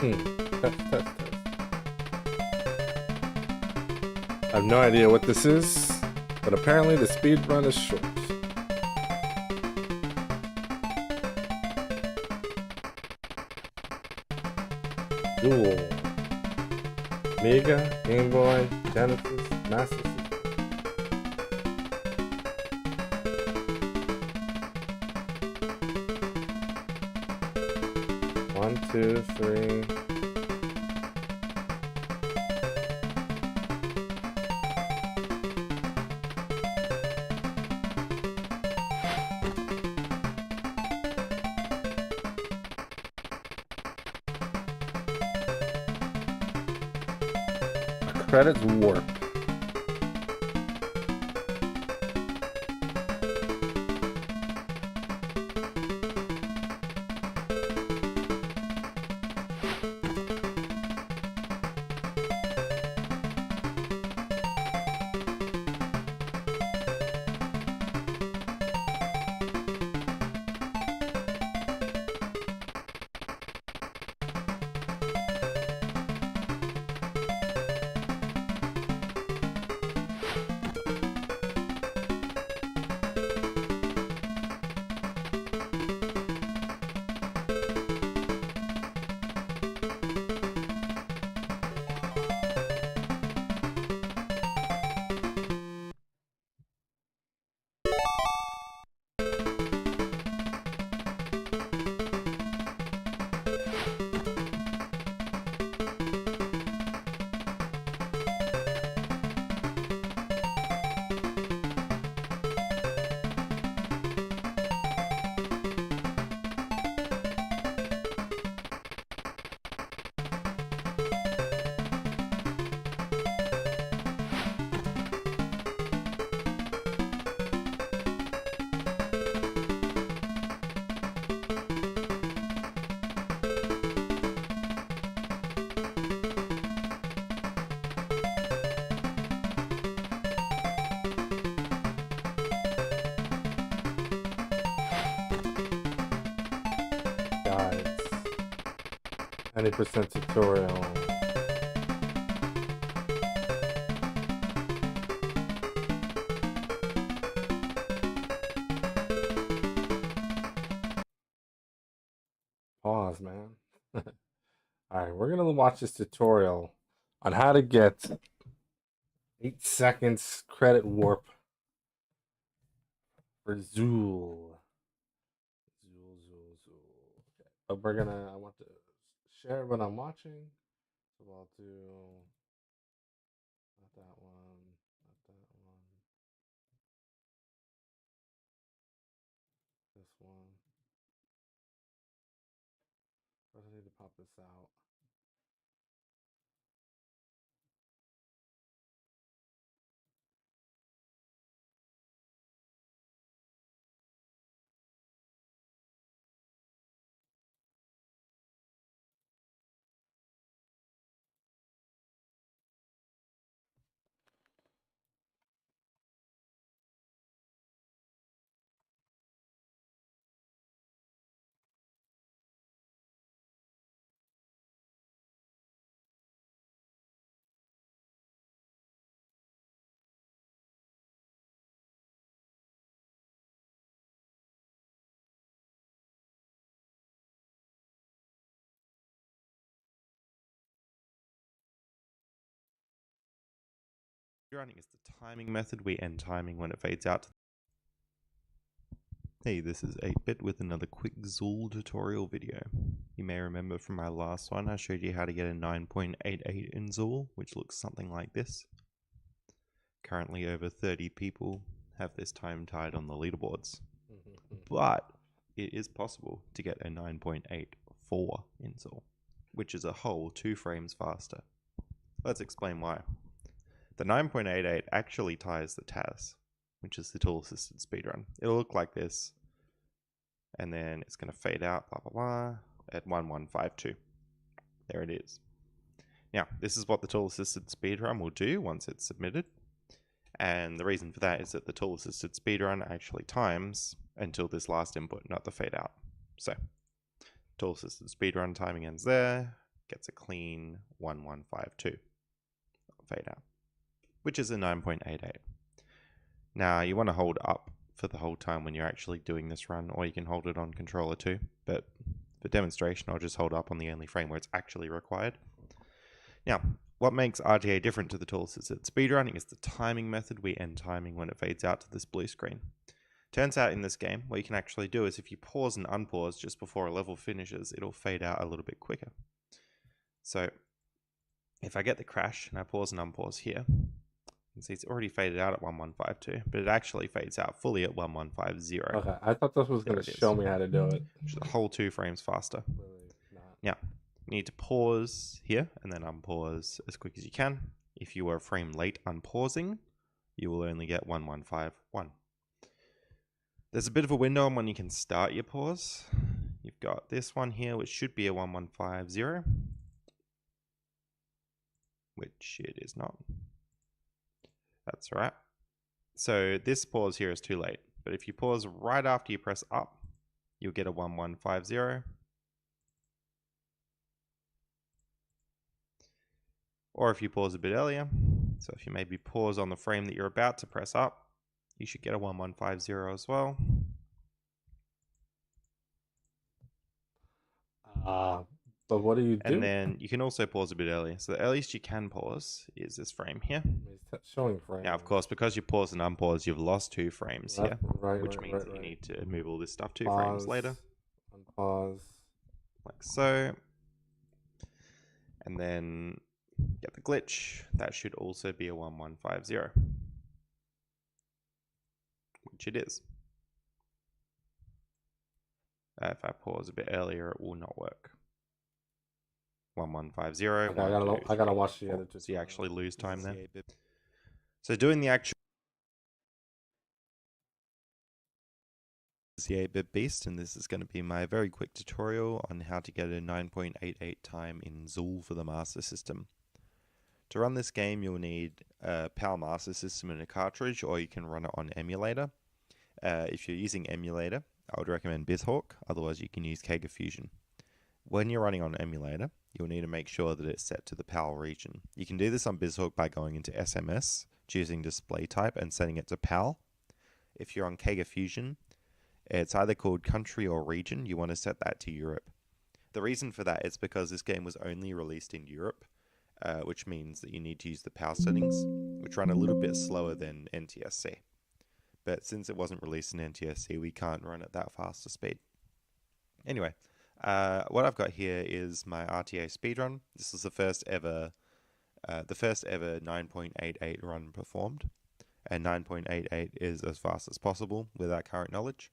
Test, test, test. I have no idea what this is, but apparently the speed run is short. Duel. Mega, Game Boy, Genesis, Master System. One, two, three. Credits warp. Guides. 90% tutorial. Pause, man. Alright, we're gonna watch this tutorial on how to get 8 seconds credit warp for Zool. Zool. Okay. But I want to share what I'm watching. So I'll do not that one, this one. First I need to pop this out. Speedrunning is the timing method. We end timing when it fades out. Hey, this is 8-Bit with another quick Zool tutorial video. You may remember from my last one I showed you how to get a 9.88 in Zool, which looks something like this. Currently over 30 people have this time tied on the leaderboards. But it is possible to get a 9.84 in Zool, which is a whole 2 frames faster. Let's explain why. The 9.88 actually ties the TAS, which is the tool assisted speedrun. It'll look like this, and then it's going to fade out, blah, blah, blah, at 1152. There it is. Now, this is what the tool assisted speedrun will do once it's submitted. And the reason for that is that the tool assisted speedrun actually times until this last input, not the fade out. So, tool assisted speedrun timing ends there, gets a clean 1152 fade out, which is a 9.88. Now you want to hold up for the whole time when you're actually doing this run, or you can hold it on controller too, but for demonstration I'll just hold up on the only frame where it's actually required. Now, what makes RTA different to the tools is that speedrunning is the timing method. We end timing when it fades out to this blue screen. Turns out in this game, what you can actually do is if you pause and unpause just before a level finishes, it'll fade out a little bit quicker. So if I get the crash and I pause and unpause here, you can see it's already faded out at 1152, but it actually fades out fully at 1150. Okay, I thought this was going to show me how to do it. Which is a whole 2 frames faster. Really not. Now, you need to pause here and then unpause as quick as you can. If you are a frame late unpausing, you will only get 1151. There's a bit of a window on when you can start your pause. You've got this one here, which should be a 1150, which it is not. That's right. So this pause here is too late, but if you pause right after you press up, you'll get a 1150. Or if you pause a bit earlier, so if you maybe pause on the frame that you're about to press up, you should get a 1150 as well. But what do you do? And then you can also pause a bit earlier. So the earliest you can pause is this frame here. It's showing frame. Now, of course, because you pause and unpause, you've lost 2 frames here, which means that you need to move all this stuff 2 frames later. Unpause. Like so. And then get the glitch. That should also be a 1150, which it is. If I pause a bit earlier, it will not work. 1150. Okay, I gotta watch the other two. So you actually lose time there. So doing the actual is the 8-bit beast, and this is going to be my very quick tutorial on how to get a 9.88 time in Zool for the Master System. To run this game, you'll need a PAL Master System and a cartridge, or you can run it on emulator. If you're using emulator, I would recommend BizHawk, otherwise you can use Kega Fusion. When you're running on emulator, you'll need to make sure that it's set to the PAL region. You can do this on BizHawk by going into SMS, choosing display type and setting it to PAL. If you're on Kega Fusion, it's either called country or region. You want to set that to Europe. The reason for that is because this game was only released in Europe, which means that you need to use the PAL settings, which run a little bit slower than NTSC. But since it wasn't released in NTSC, we can't run at that faster speed. Anyway, what I've got here is my RTA speedrun. This is the first ever 9.88 run performed, and 9.88 is as fast as possible with our current knowledge.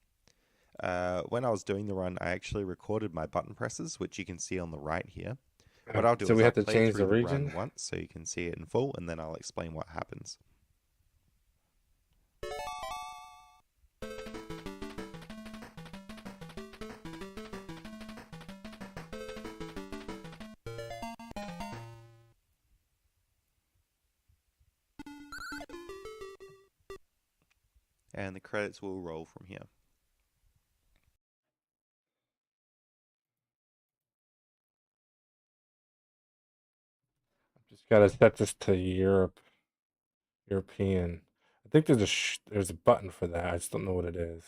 When I was doing the run, I actually recorded my button presses, which you can see on the right here. What I'll do is I'll play through the run once so you can see it in full, and then I'll explain what happens. And the credits will roll from here. Just gotta set this to European. I think there's a button for that. I just don't know what it is.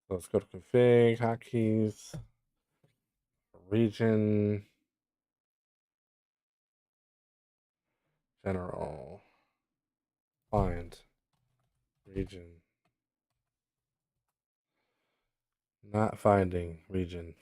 So let's go to config, hotkeys, region, general, find, region. Not finding region.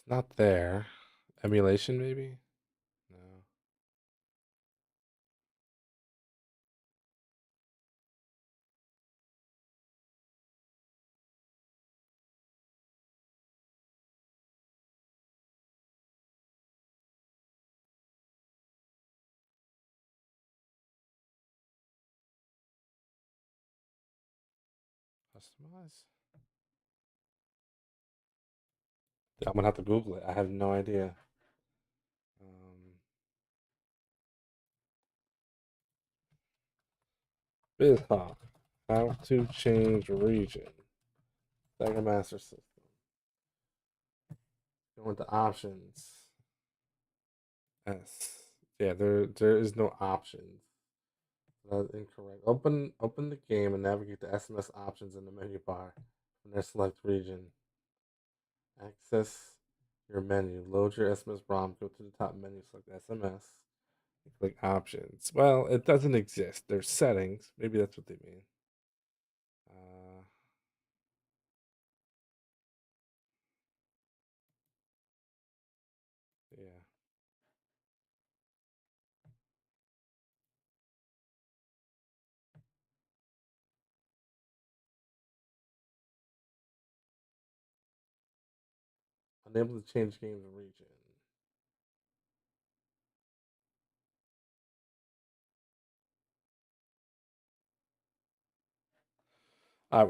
not there. Emulation, maybe? No. Customize? I'm gonna have to Google it. I have no idea. BizHawk. How to change region. Sega Master System. Go into options. S. Yeah, there is no options. That's incorrect. Open the game and navigate to SMS options in the menu bar. From there, select region. Access your menu. Load your SMS ROM. Go to the top menu. Select SMS. And click options. Well, it doesn't exist. There's settings. Maybe that's what they mean. Yeah. Unable to change games region.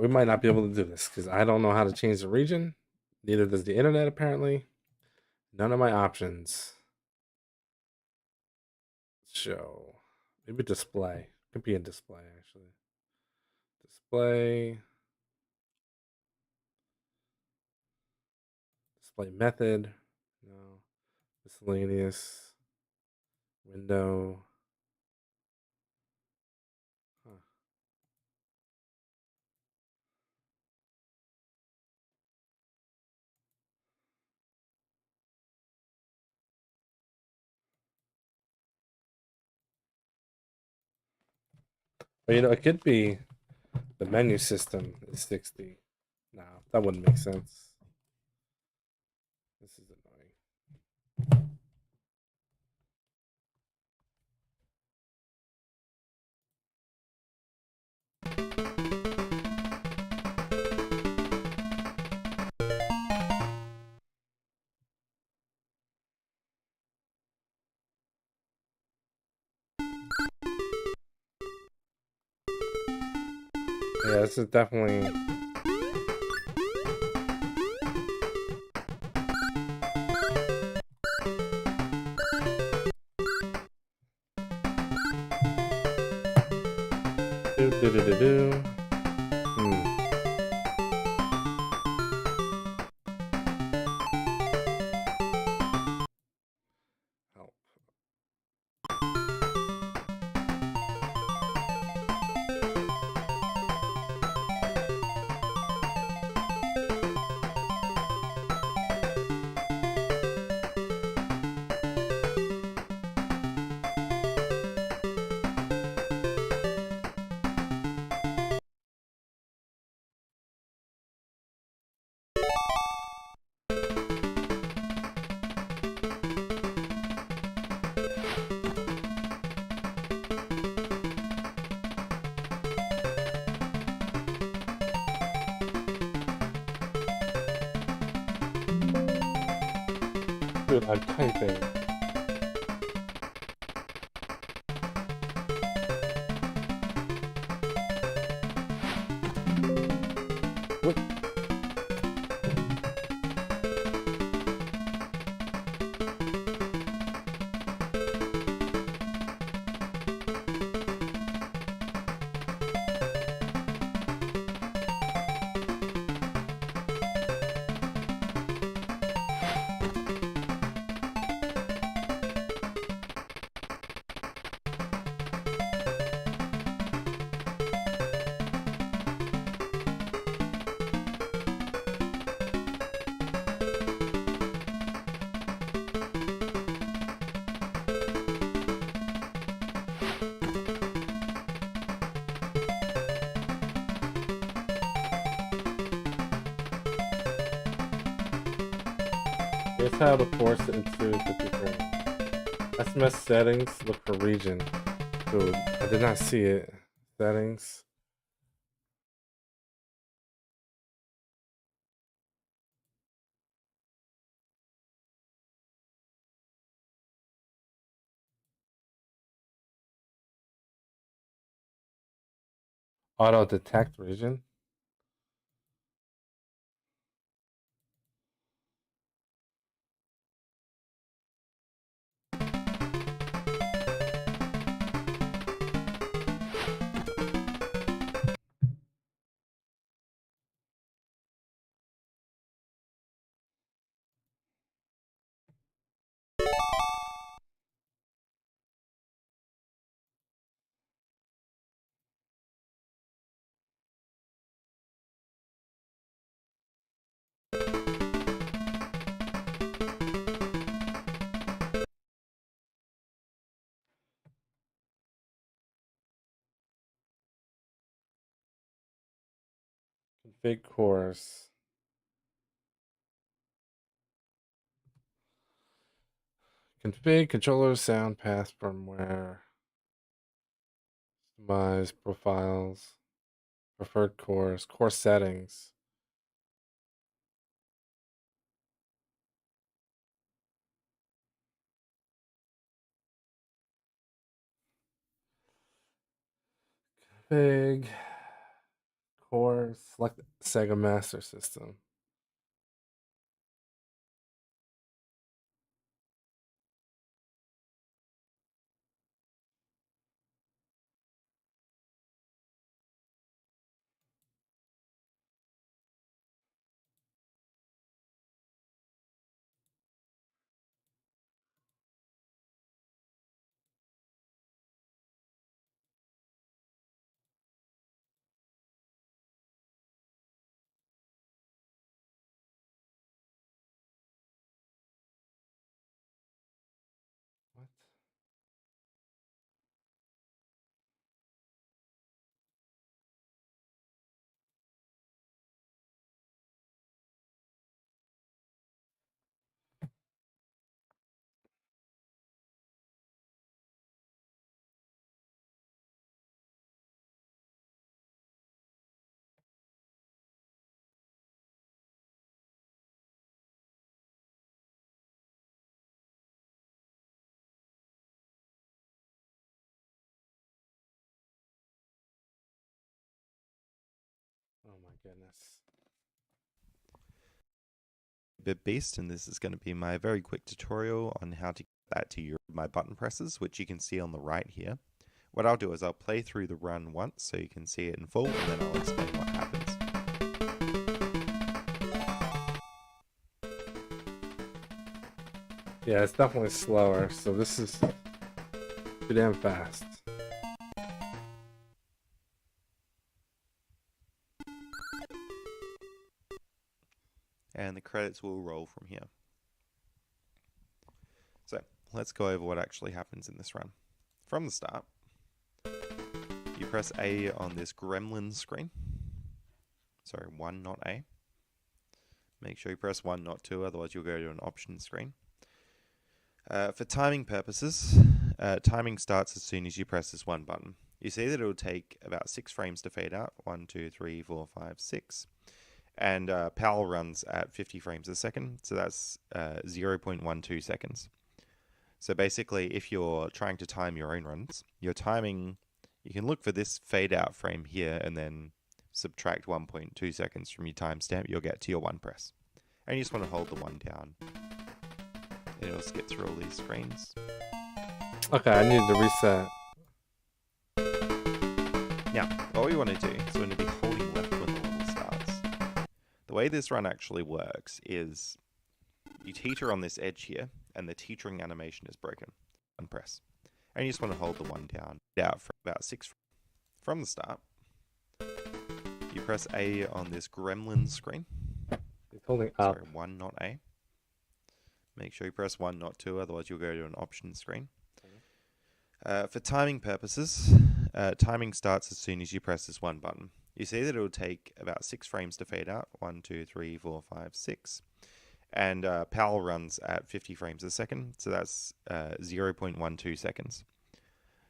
We might not be able to do this because I don't know how to change the region. Neither does the internet, apparently. None of my options show. Maybe display. Could be in display, actually. Display. Display method. No. Miscellaneous. Window. Huh. But, it could be the menu system is 60. No, that wouldn't make sense. This is annoying. Yeah, this is definitely. Do. Help. Dude, I'm typing. What? Here's how to force it into 50 frames. SMS settings, look for region. Dude, I did not see it. Settings. Auto detect region. Config course. Config controller sound path firmware. Customize profiles. Preferred course. Course settings. Config course. Select Sega Master System. What? Oh my goodness. Bit Beast, and this is going to be my very quick tutorial on how to get that to my button presses, which you can see on the right here. What I'll do is I'll play through the run once so you can see it in full, and then I'll explain what happens. Yeah, it's definitely slower, so this is too damn fast. And the credits will roll from here. So let's go over what actually happens in this run. From the start, you press A on this gremlin screen. Sorry, 1, not A. Make sure you press 1, not 2, otherwise you'll go to an option screen. For timing purposes, timing starts as soon as you press this one button. You see that it will take about 6 frames to fade out. 1, 2, 3, 4, 5, 6. And PAL runs at 50 frames a second, so that's 0.12 seconds. So basically, if you're trying to time your own runs, your timing, you can look for this fade out frame here and then subtract 1.2 seconds from your timestamp, you'll get to your 1 press. And you just want to hold the 1 down. And it'll skip through all these screens. Okay, I need to reset. Now, what we want to do is we're going to be holding left when the level starts. The way this run actually works is you teeter on this edge here, and the teetering animation is broken. 1 press. And you just want to hold the 1 down for about 6 from the start. You press A on this gremlin screen. It's holding up. Sorry, 1, not A. Make sure you press 1, not 2, otherwise you'll go to an option screen. For timing purposes, timing starts as soon as you press this one button. You see that it will take about 6 frames to fade out. 1, 2, 3, 4, 5, 6. And PAL runs at 50 frames a second, so that's 0.12 seconds.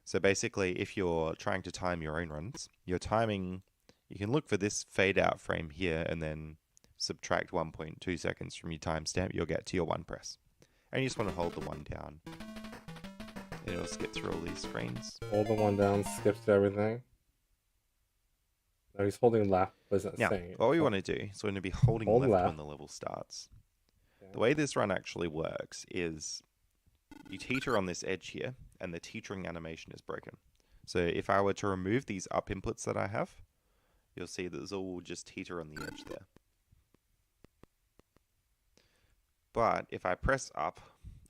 So basically, if you're trying to time your own runs, you're timing, you can look for this fade out frame here and then subtract 1.2 seconds from your timestamp, you'll get to your one press. And you just want to hold the one down. And it'll skip through all these screens. Hold the one down, skips to everything. No, he's holding left, but it's not Now, saying it. what we want to do is we're going to be holding Hold left left. when the level starts. Okay. The way this run actually works is you teeter on this edge here, and the teetering animation is broken. So if I were to remove these up inputs that I have, you'll see that Zool will just teeter on the edge there. But if I press up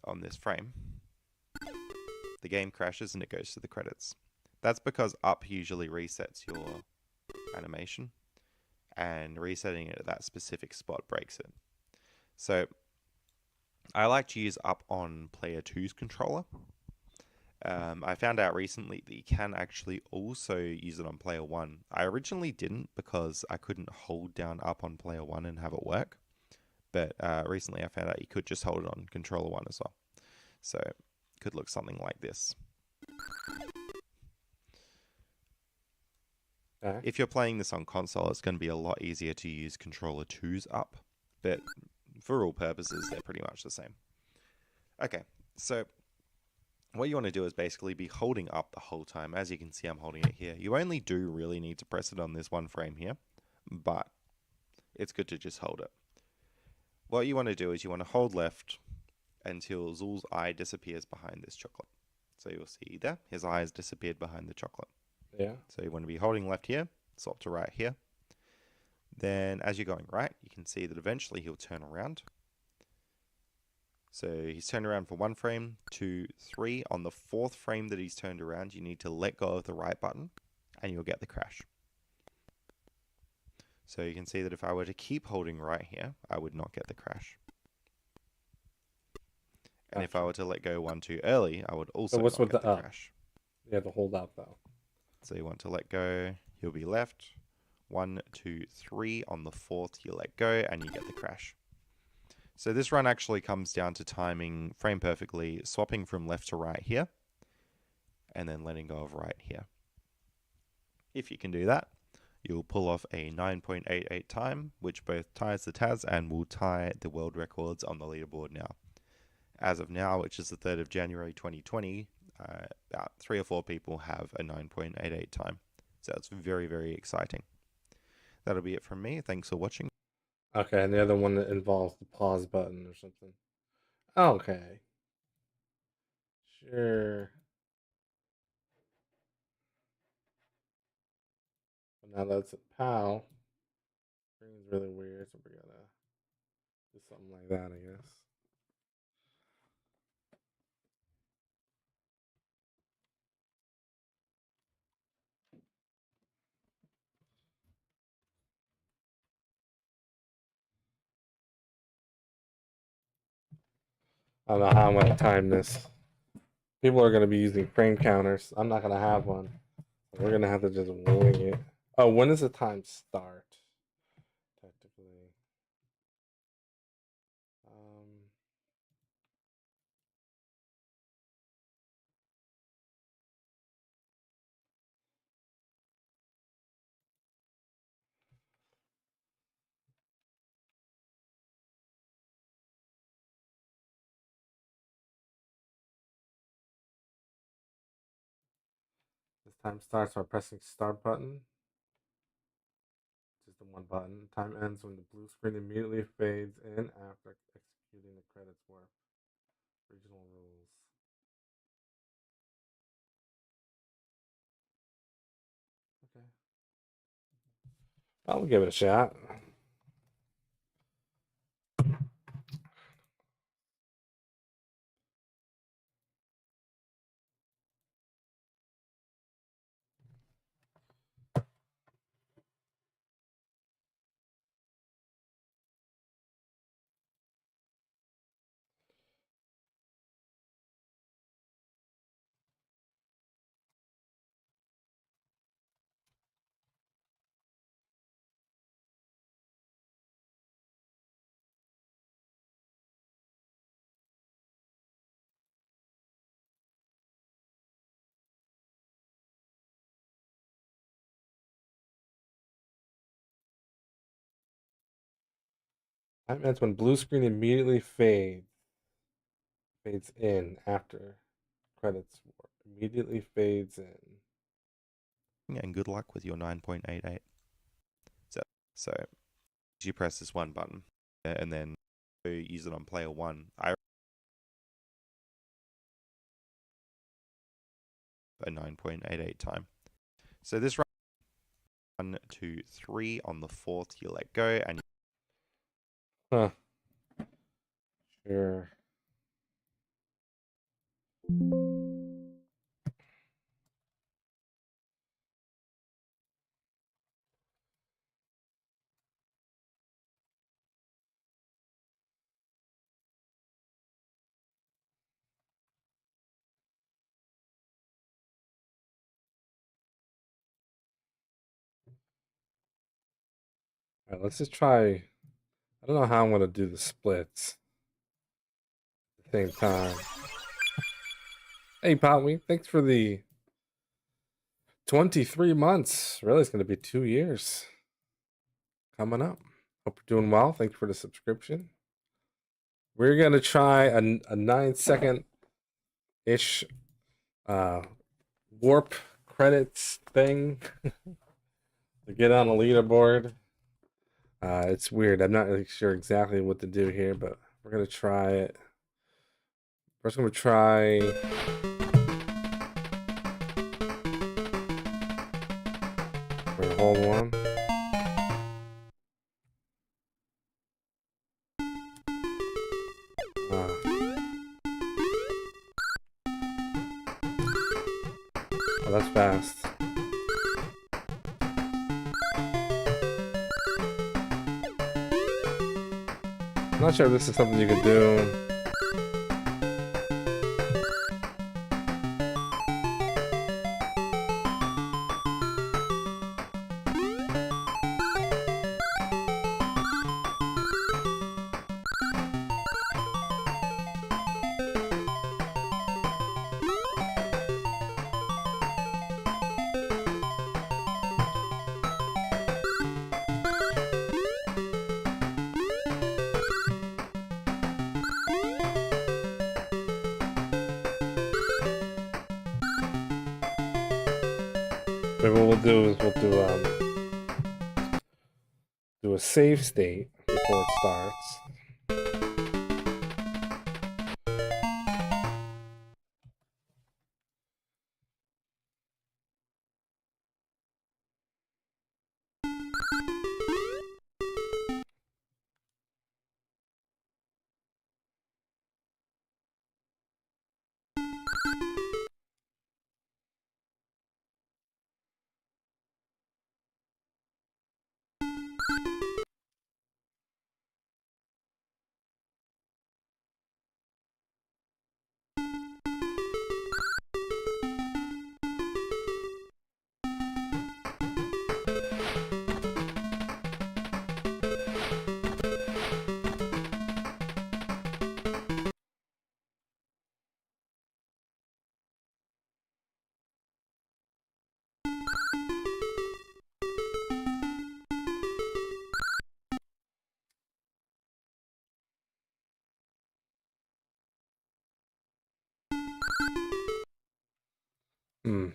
on this frame, the game crashes and it goes to the credits. That's because up usually resets your animation, and resetting it at that specific spot breaks it. So I like to use up on player 2's controller. I found out recently that you can actually also use it on player 1. I originally didn't because I couldn't hold down up on player 1 and have it work. But recently I found out you could just hold it on controller 1 as well. So it could look something like this. Okay. If you're playing this on console, it's going to be a lot easier to use controller 2's up. But for all purposes, they're pretty much the same. Okay, so what you want to do is basically be holding up the whole time. As you can see, I'm holding it here. You only do really need to press it on this one frame here, but it's good to just hold it. What you want to do is you want to hold left until Zool's eye disappears behind this chocolate. So you'll see there, his eye has disappeared behind the chocolate. Yeah. So you want to be holding left here, swap to right here. Then as you're going right, you can see that eventually he'll turn around. So he's turned around for 1 frame, 2, 3. On the 4th frame that he's turned around, you need to let go of the right button and you'll get the crash. So you can see that if I were to keep holding right here, I would not get the crash. And if I were to let go one too early, I would also not get the crash. You have to hold up though. So you want to let go, you'll be left. 1, 2, 3. On the 4th, you let go and you get the crash. So this run actually comes down to timing frame perfectly, swapping from left to right here, and then letting go of right here. If you can do that, you'll pull off a 9.88 time, which both ties the TAS and will tie the world records on the leaderboard now. As of now, which is the 3rd of January 2020, about 3 or 4 people have a 9.88 time. So that's very, very exciting. That'll be it from me. Thanks for watching. Okay, and the other one that involves the pause button or something. Okay. Sure. But now that's a PAL. Screen's really weird, so we're gonna do something like that, I guess. I don't know how I'm gonna time this. People are gonna be using frame counters. I'm not gonna have one. We're gonna have to just wing it. Oh, when does the time start? Technically. Um, this time starts by pressing start button. Just the one button. Time ends when the blue screen immediately fades in after executing the credits warp. Regional rules. Okay. I'll give it a shot. That's when blue screen immediately fades in after credits. Immediately fades in. And good luck with your 9.88. So you press this one button, and then you use it on player one. I a 9.88 time. So this run 1, 2, 3 on the fourth, you let go, and Huh. Sure. All right, let's just try. I don't know how I'm gonna do the splits at the same time. Hey, Potwee, thanks for the 23 months. Really, it's gonna be 2 years coming up. Hope you're doing well. Thank you for the subscription. We're gonna try a 9 second ish warp credits thing to get on a leaderboard. It's weird. I'm not really sure exactly what to do here, but we're gonna try it. First, I'm gonna try. We're gonna hold one. Oh, that's fast. I'm not sure if this is something you can do. Maybe what we'll do is do a save state before it starts. Hmm.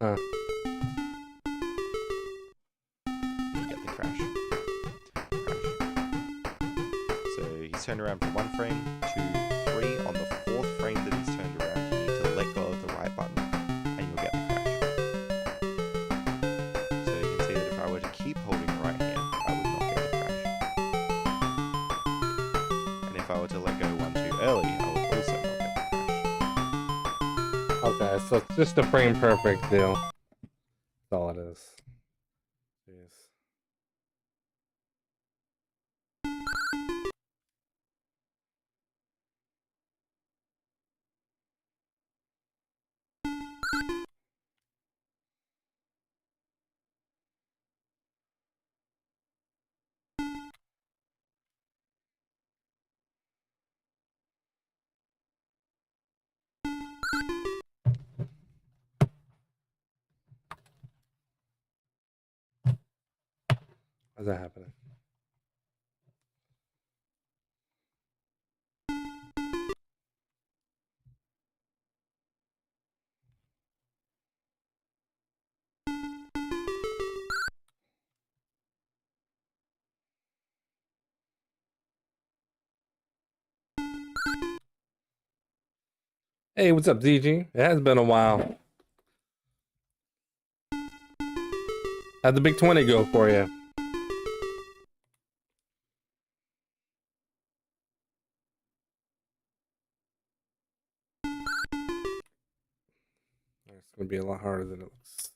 Huh. You get the crash. So he's turned around from 1 frame to 3. On the 4th frame that he's turned around, you need to let go of the right button and you'll get the crash. So you can see that if I were to keep holding right here, I would not get the crash. And if I were to let go 1 too early, I would also not get the crash. Okay, so it's just a frame perfect deal. That's all it is. Jeez. How's that happening? Hey, what's up, DG? It has been a while. How'd the Big 20 go for you? It's gonna be a lot harder than it looks.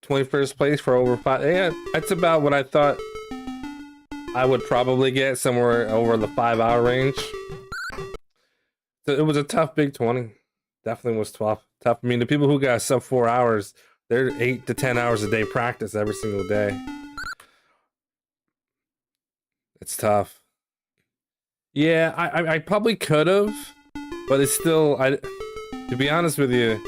'21st place for over 5. Yeah, that's about what I thought I would probably get, somewhere over the 5-hour range. So it was a tough Big 20. Definitely was tough. I mean, the people who got sub 4 hours, they're 8 to 10 hours a day practice every single day. It's tough. Yeah, I probably could have, but it's still, to be honest with you,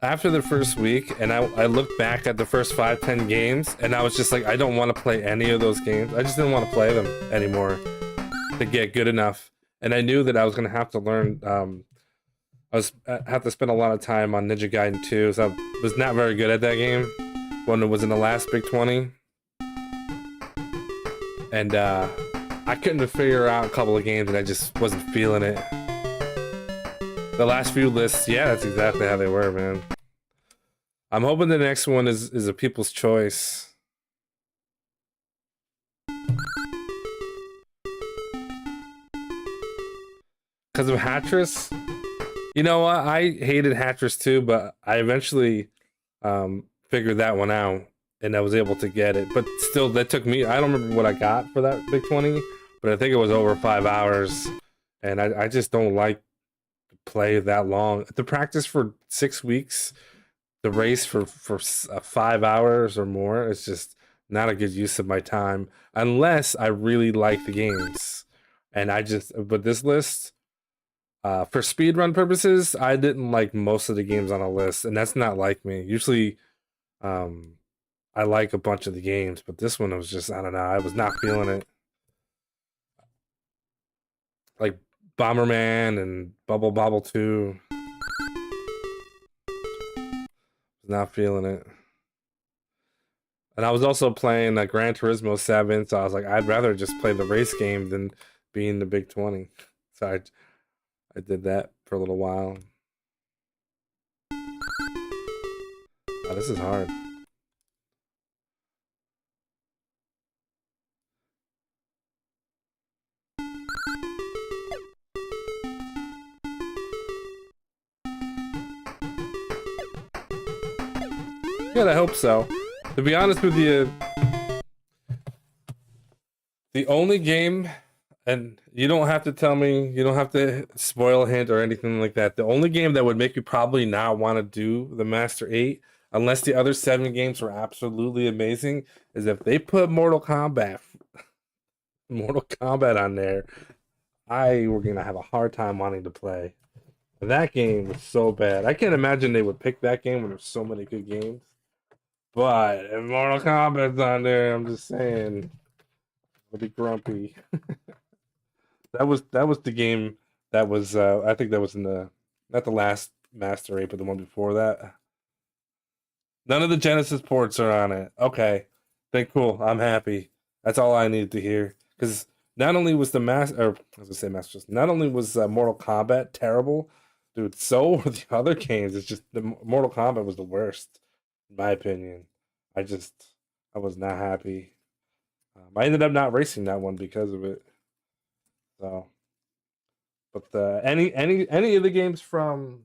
after the first week, and I looked back at the first 5-10 games, and I was just like, I don't want to play any of those games. I just didn't want to play them anymore to get good enough. And I knew that I was going to have to learn, I have to spend a lot of time on Ninja Gaiden 2, so I was not very good at that game when it was in the last Big 20. And I couldn't figure out a couple of games, and I just wasn't feeling it. The last few lists, yeah, that's exactly how they were, man. I'm hoping the next one is a people's choice. Because of Hatris? You know what? I hated Hatris too, but I eventually figured that one out, and I was able to get it. But still, that took me, I don't remember what I got for that Big 20, but I think it was over 5 hours. And I just don't like play that long. The practice for 6 weeks, the race for 5 hours or more, it's just not a good use of my time unless I really like the games. And but this list, for speedrun purposes, I didn't like most of the games on a list, and that's not like me. Usually I like a bunch of the games, but this one was just, I don't know, I was not feeling it. Like Bomberman and Bubble Bobble 2. Not feeling it. And I was also playing Gran Turismo 7, so I was like, I'd rather just play the race game than be in the Big 20. So I did that for a little while. Oh, this is hard. Good, I hope so. To be honest with you, the only game, and you don't have to tell me, you don't have to spoil a hint or anything like that. The only game that would make you probably not want to do the Master 8, unless the other 7 games were absolutely amazing, is if they put Mortal Kombat on there, we're gonna have a hard time wanting to play. That game was so bad. I can't imagine they would pick that game when there's so many good games. But if Mortal Kombat's on there, I'm just saying, I'll be grumpy. That was the game that was I think that was in the not the last Master 8, but the one before that. None of the Genesis ports are on it. Okay. Then cool. I'm happy. That's all I needed to hear. Because not only was the or I was gonna say Master System, not only was Mortal Kombat terrible, dude, so were the other games. It's just the Mortal Kombat was the worst, in my opinion. I just I was not happy. I ended up not racing that one because of it. So, but any of the games from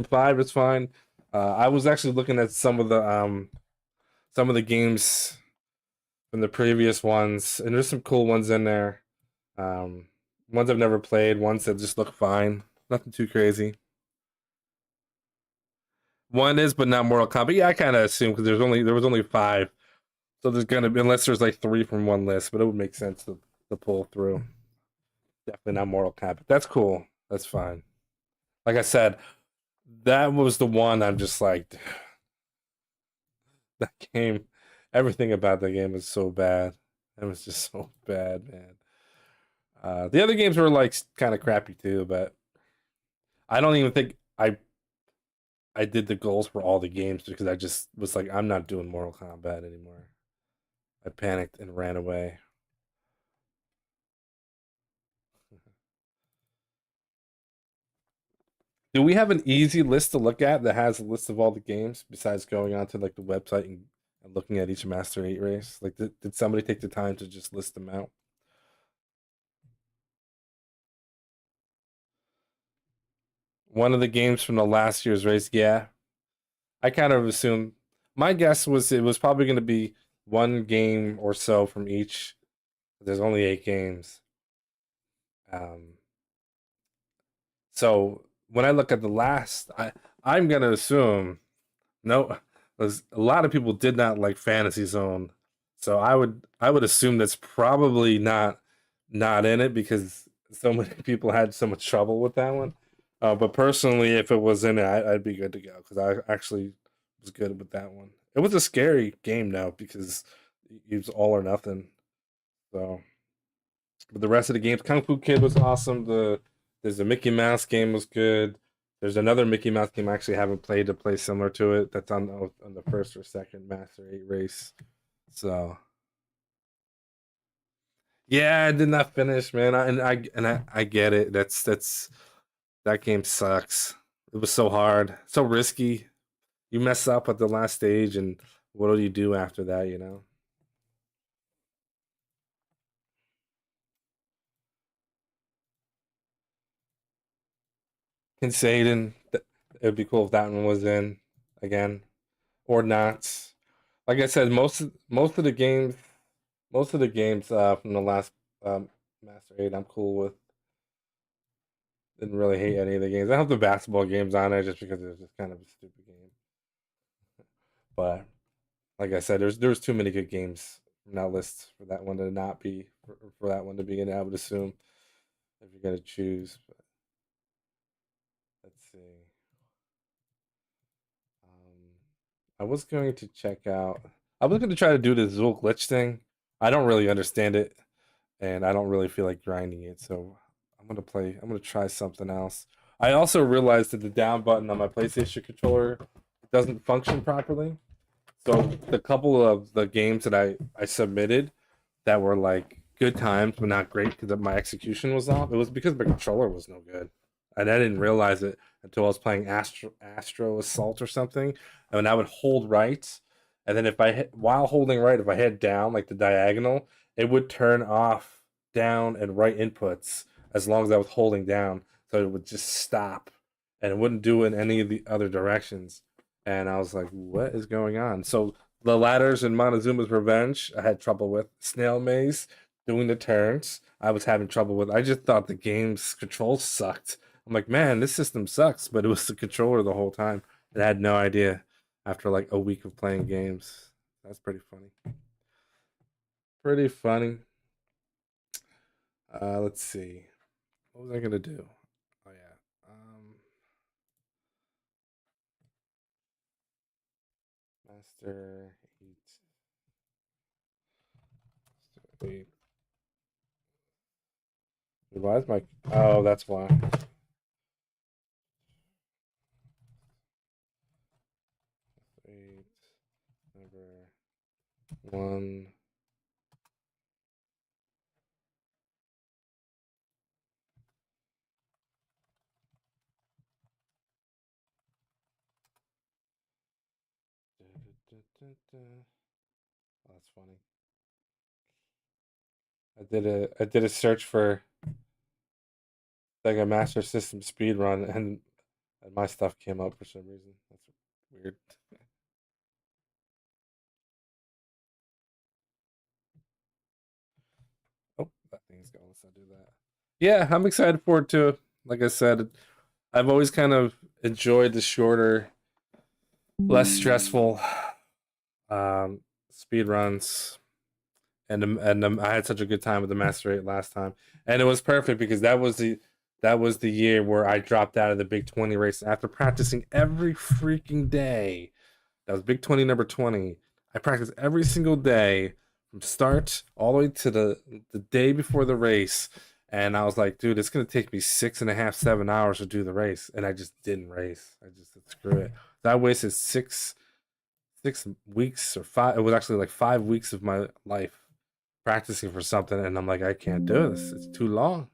five is fine. I was actually looking at some of the games from the previous ones, and there's some cool ones in there. Um, Ones I've never played, ones that just look fine, nothing too crazy. One is, but not Mortal Kombat. Yeah, I kind of assume because there was only five, so there's gonna be unless there's like three from one list, but it would make sense to pull through. Definitely not Mortal Kombat. That's cool. That's fine. Like I said, that was the one I'm just like that game. Everything about that game was so bad. It was just so bad, man. The other games were like kind of crappy too, but I don't even think I did the goals for all the games because I just was like, I'm not doing Mortal Kombat anymore. I panicked and ran away. Do we have an easy list to look at that has a list of all the games besides going onto like the website and looking at each Master 8 race? Like, did somebody take the time to just list them out? One of the games from the last year's race, yeah. I kind of assumed. My guess was it was probably going to be one game or so from each. There's only 8 games. Um, so when I look at the last, I'm gonna assume no, because a lot of people did not like Fantasy Zone, so I would assume that's probably not in it because so many people had so much trouble with that one. But personally, if it was in it, I'd be good to go because I actually was good with that one. It was a scary game though because it was all or nothing. So, but the rest of the games, Kung Fu Kid was awesome. There's a Mickey Mouse game was good. There's another Mickey Mouse game I actually haven't played to play similar to it. That's on the first or second Master 8 race. So yeah, I did not finish, man. I get it. That's that game sucks. It was so hard, so risky. You mess up at the last stage, and what do you do after that? You know, Kinsaden. It would be cool if that one was in again or not. Like I said, most of the games from the last Master 8, I'm cool with. Didn't really hate any of the games. I have the basketball games on there just because it was just kind of a stupid game. But like I said, there's too many good games from that list for that one to not be for that one to be in. I would assume if you're gonna choose. But let's see. Um, I was going to check out. I was going to try to do the Zool glitch thing. I don't really understand it, and I don't really feel like grinding it. So I'm gonna play. I'm gonna try something else. I also realized that the down button on my PlayStation controller doesn't function properly. So the couple of the games that I submitted that were like good times but not great because my execution was off. It was because my controller was no good, and I didn't realize it until I was playing Astro Assault or something. And I would hold right, and then if I hit while holding right, if I hit down like the diagonal, it would turn off down and right inputs as long as I was holding down. So it would just stop, and it wouldn't do it in any of the other directions. And I was like, "What is going on?" So the ladders in Montezuma's Revenge, I had trouble with. Snail Maze, doing the turns, I was having trouble with. I just thought the game's controls sucked. I'm like, man, this system sucks, but it was the controller the whole time. And I had no idea after like a week of playing games. That's pretty funny. Pretty funny. Let's see. What was I gonna do? Oh yeah. Master 8. Wait. Why is my... Oh, that's why. Eight, number 1. Oh, that's funny. I did a search for Sega Master System speedrun, and my stuff came up for some reason. That's weird. Oh, that thing's going. Let's not do that. Yeah, I'm excited for it too. Like I said, I've always kind of enjoyed the shorter, less stressful speed runs, and I had such a good time with the Master 8 last time, and it was perfect because that was the year where I dropped out of the Big 20 race after practicing every freaking day. That was Big 20 number 20. I practiced every single day from start all the way to the day before the race. And I was like, dude, it's gonna take me 6.5, 7 hours to do the race. And I just didn't race. I just said, screw it. So I wasted 6 weeks or 5. It was actually like 5 weeks of my life practicing for something. And I'm like, I can't do this. It's too long.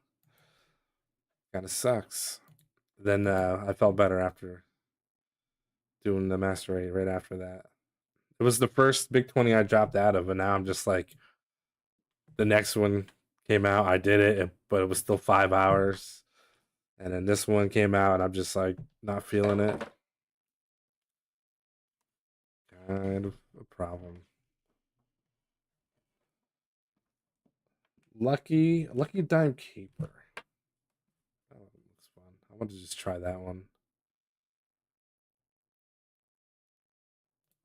Kind of sucks. Then I felt better after doing the Master 8 right after that. It was the first Big 20 I dropped out of, and now I'm just like, the next one came out, I did it, but it was still 5 hours. And then this one came out, and I'm just like, not feeling it. Kind of a problem. Lucky Dime Keeper. Oh, it looks fun. I want to just try that one.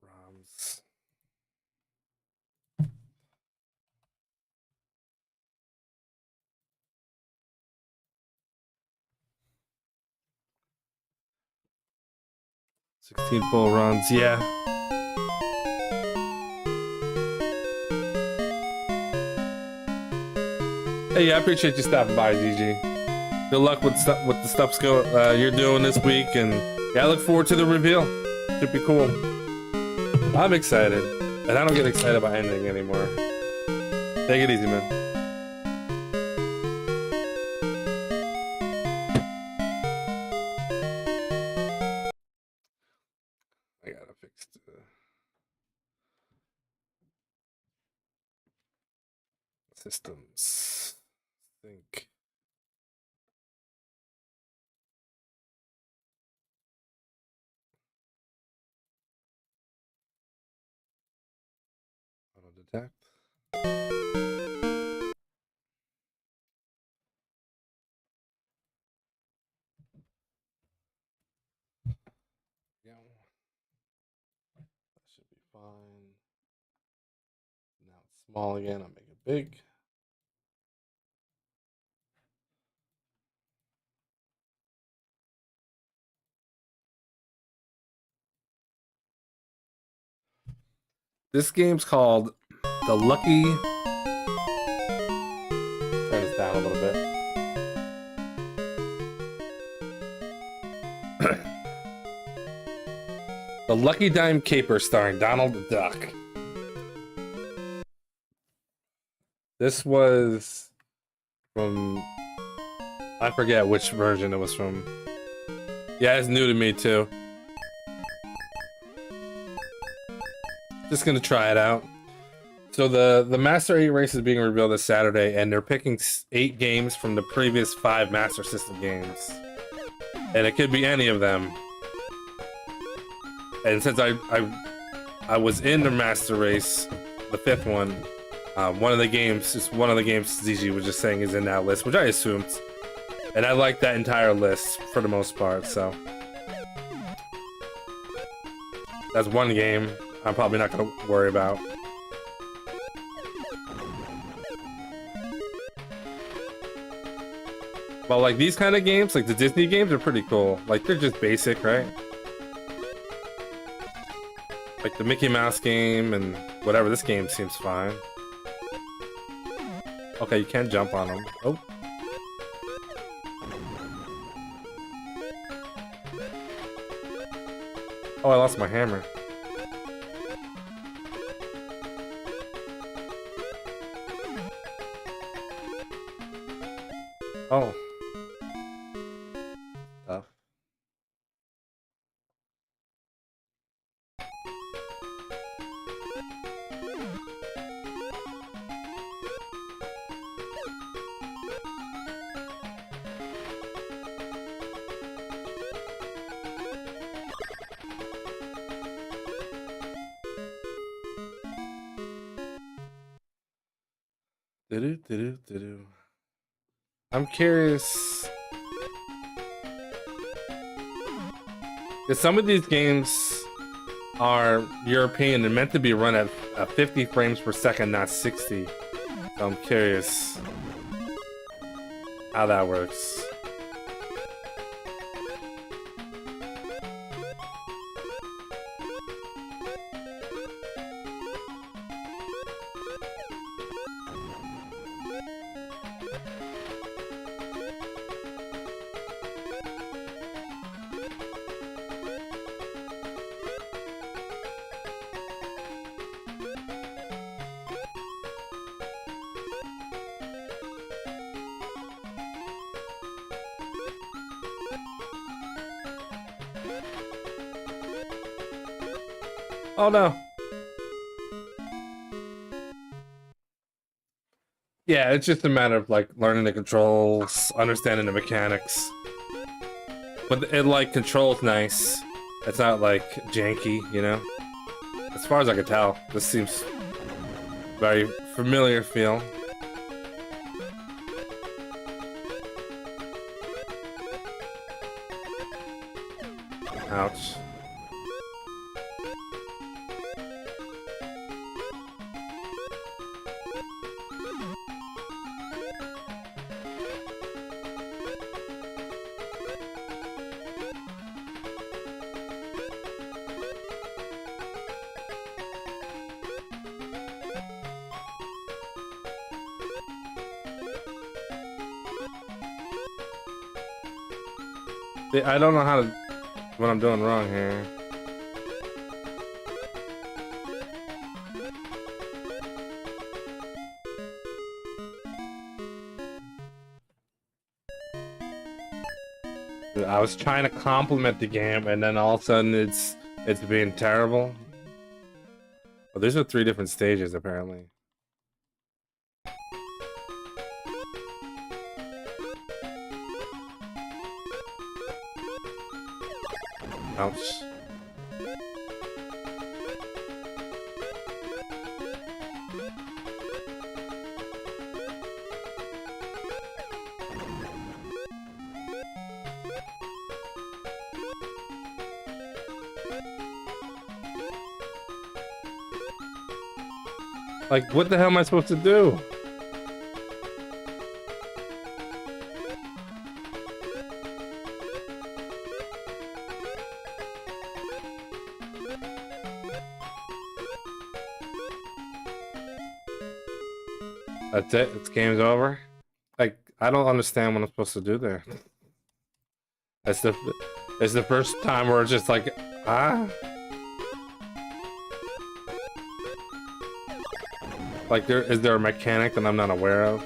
ROMs. "16 full runs, yeah." Hey, yeah, I appreciate you stopping by, GG. Good luck with the stuff you're doing this week, and yeah, I look forward to the reveal. Should be cool. I'm excited, and I don't get excited about anything anymore. Take it easy, man. I gotta fix the systems. Think. Auto detect. Yeah. That should be fine. Now it's small again. I'll make it big. This game's called The Lucky. Turn this down a little bit. The Lucky Dime Caper, starring Donald Duck. This was from, I forget which version it was from. Yeah, it's new to me too. Just gonna try it out. So the Master 8 race is being revealed this Saturday, and they're picking 8 games from the previous 5 Master System games, and it could be any of them. And since I was in the Master Race, the 5th one, one of the games ZG was just saying is in that list, which I assumed, and I like that entire list for the most part. So that's one game I'm probably not gonna worry about. But like these kind of games, like the Disney games, are pretty cool. Like they're just basic, right? Like the Mickey Mouse game and whatever. This game seems fine. Okay, you can't jump on them. Oh. Oh, I lost my hammer. Oh. Tough. I'm curious. Because some of these games are European and meant to be run at 50 frames per second, not 60. So I'm curious how that works. Oh no. Yeah, it's just a matter of like learning the controls, understanding the mechanics. But it like controls nice. It's not like janky, you know? As far as I can tell, this seems very familiar feel. Ouch. I don't know how to, what I'm doing wrong here. Dude, I was trying to compliment the game and then all of a sudden it's being terrible. Well, these are 3 different stages apparently. Ouch. Like, what the hell am I supposed to do? That's it? It's game's over? Like, I don't understand what I'm supposed to do there. It's the first time where it's just like, ah? Like, is there a mechanic that I'm not aware of?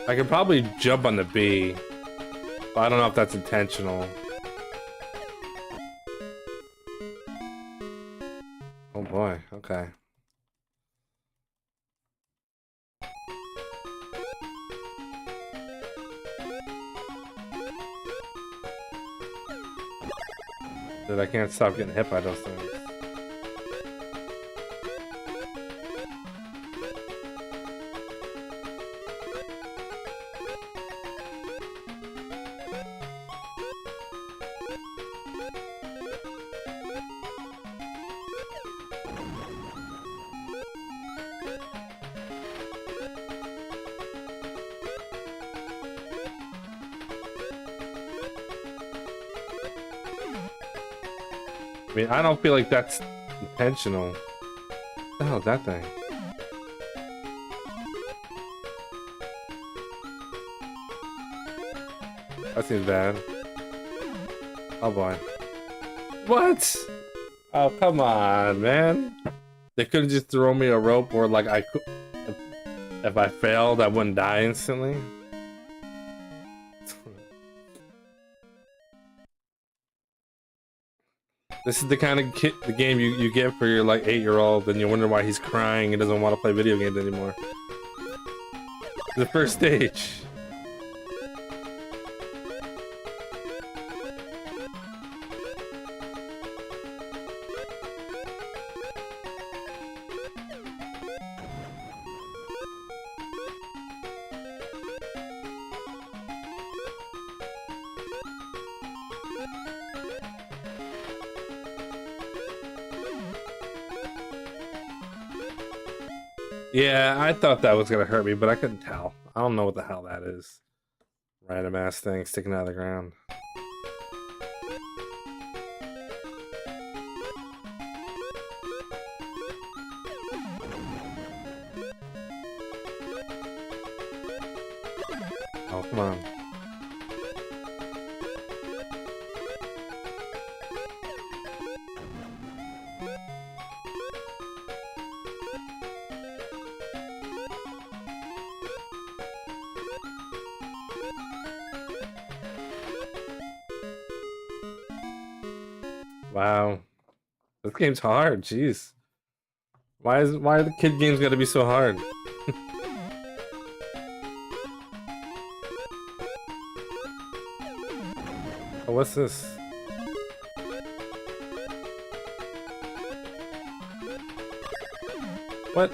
I could probably jump on the B, but I don't know if that's intentional. Oh boy, okay. Dude, I can't stop getting hit by those things. I mean, I don't feel like that's intentional. What the hell is that thing? That seems bad. Oh boy. What? Oh, come on, man. They could have just thrown me a rope, or like I could. If I failed, I wouldn't die instantly. This is the kind of the game you get for your like 8-year-old, and you wonder why he's crying and doesn't want to play video games anymore. The first stage. Yeah, I thought that was gonna hurt me, but I couldn't tell. I don't know what the hell that is. Random ass thing sticking out of the ground. Oh, come on. Wow. This game's hard, jeez. Why are the kid games gotta be so hard? Oh, what's this? What?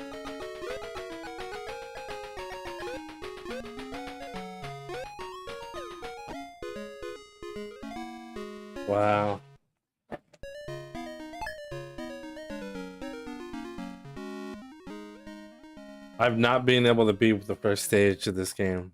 Wow. I've not been able to beat the first stage of this game.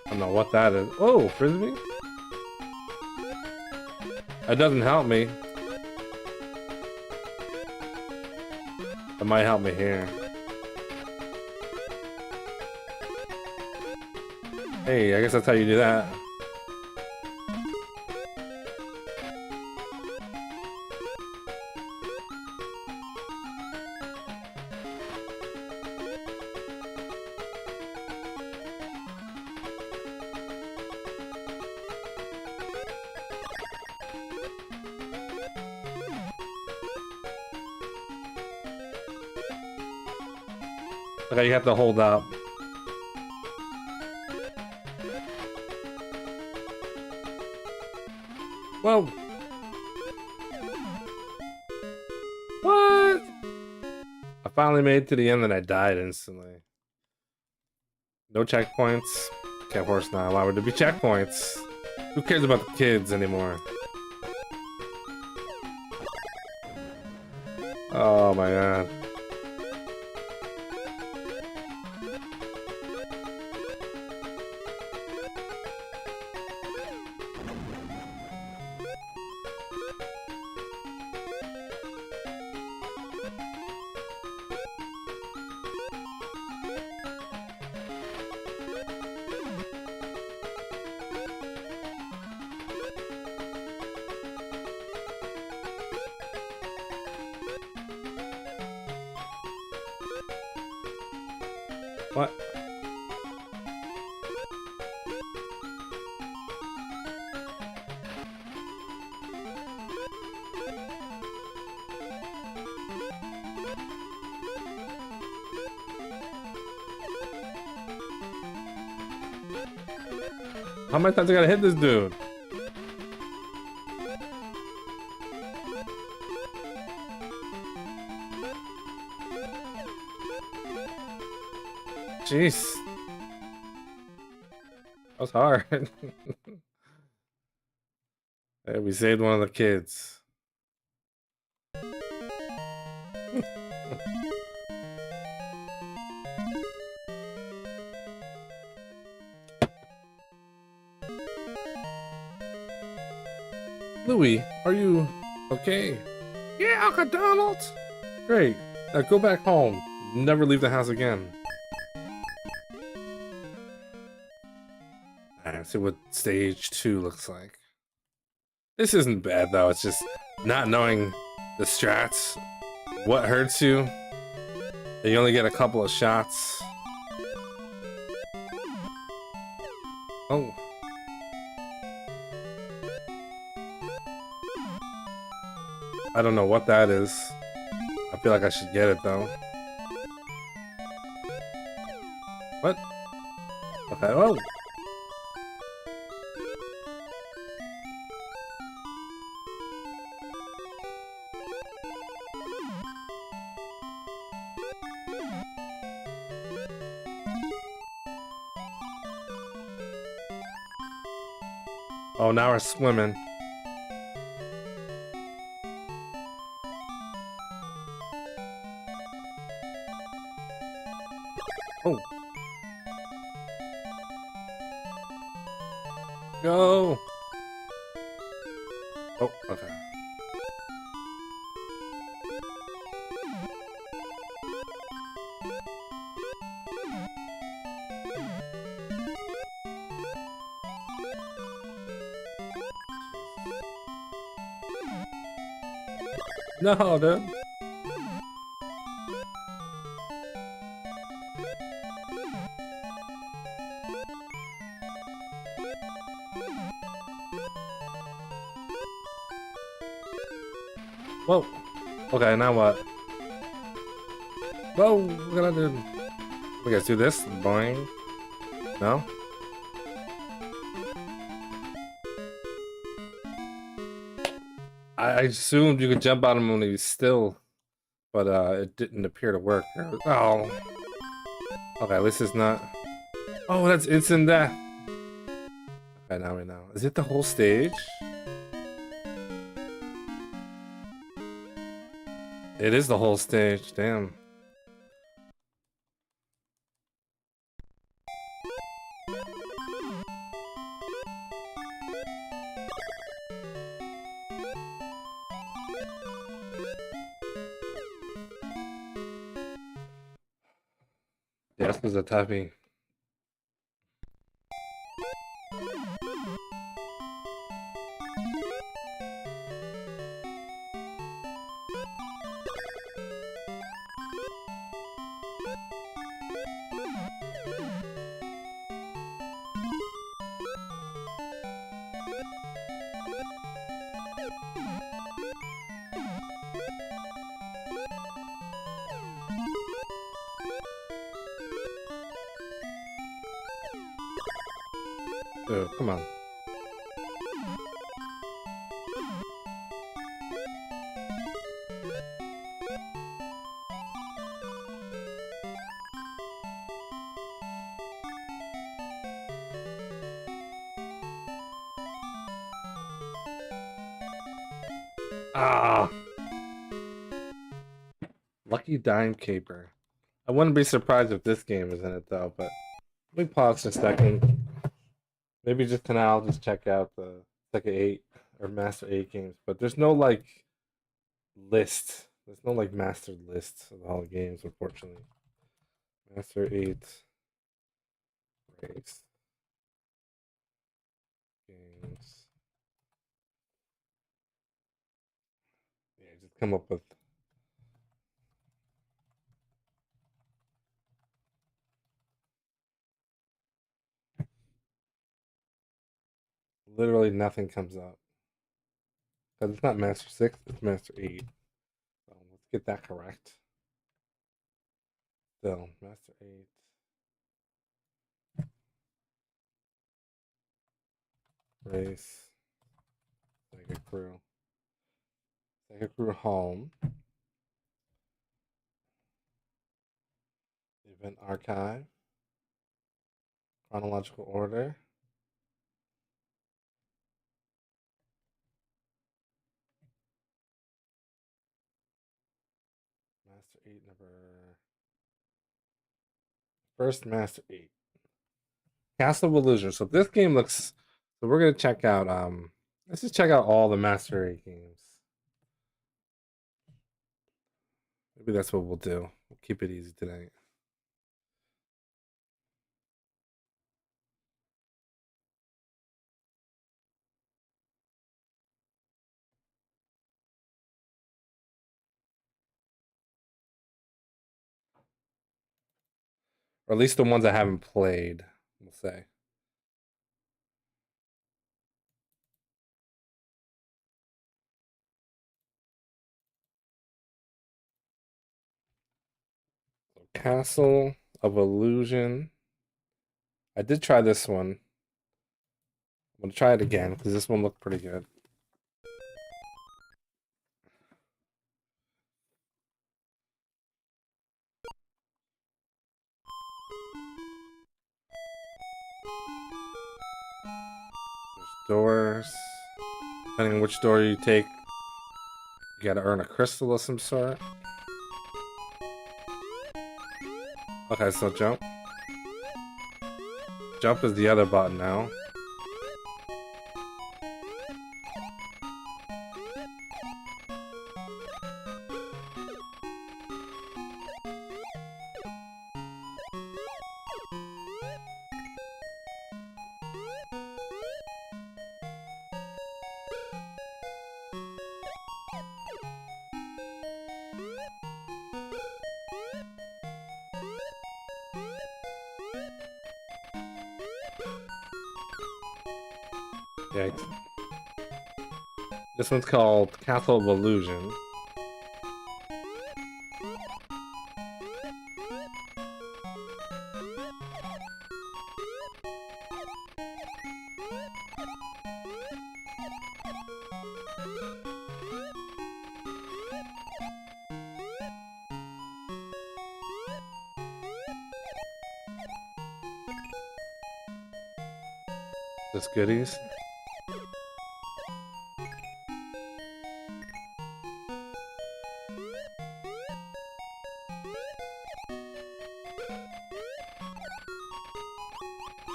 I don't know what that is. Oh, frisbee? That doesn't help me. It might help me here. Hey, I guess that's how you do that. Okay, you have to hold up. Whoa! What? I finally made it to the end and I died instantly. No checkpoints. Okay, of course not. Why would there be checkpoints? Who cares about the kids anymore? Oh my god. What? How many times I gotta hit this dude? Jeez. That was hard. Hey, we saved one of the kids. Louis, are you okay? Yeah, Uncle Donald. Great. Now go back home. Never leave the house again. Alright, let's see what stage 2 looks like. This isn't bad though, it's just not knowing the strats. What hurts you? You only get a couple of shots. Oh. I don't know what that is. I feel like I should get it though. What? Okay, oh! Oh, now we're swimming. Oh. Go! Oh, okay. No, dude. Whoa. Okay, now what? Whoa, what can I do? We gotta do this? Boing. No? I assumed you could jump on him when he was still, but it didn't appear to work. Oh. Okay, this is not. Oh, that's instant death. Okay, now we know. Is it the whole stage? It is the whole stage, damn. Yeah, this was a toughie. Oh, come on. Ah! Lucky Dime Caper. I wouldn't be surprised if this game is in it though, but let me pause for a second. Maybe just tonight I'll just check out the Sega 8 or Master 8 games, but there's no like list. There's no like master list of all the games, unfortunately. Master 8 race games. Yeah, just come up with literally nothing comes up. Because it's not Master 6, it's Master 8. So let's get that correct. Still, Master 8. Race. Sega Crew. Sega Crew Home. Event Archive. Chronological order. First Master 8. Castle of Illusion. So this game looks, so we're gonna check out let's just check out all the Master 8 games. Maybe that's what we'll do. We'll keep it easy tonight. Or at least the ones I haven't played, we'll say. So Castle of Illusion. I did try this one. I'm gonna try it again because this one looked pretty good. There's doors. Depending on which door you take, you gotta earn a crystal of some sort. Okay, so jump. Jump is the other button now. Yikes. This one's called Castle of Illusion. Just goodies.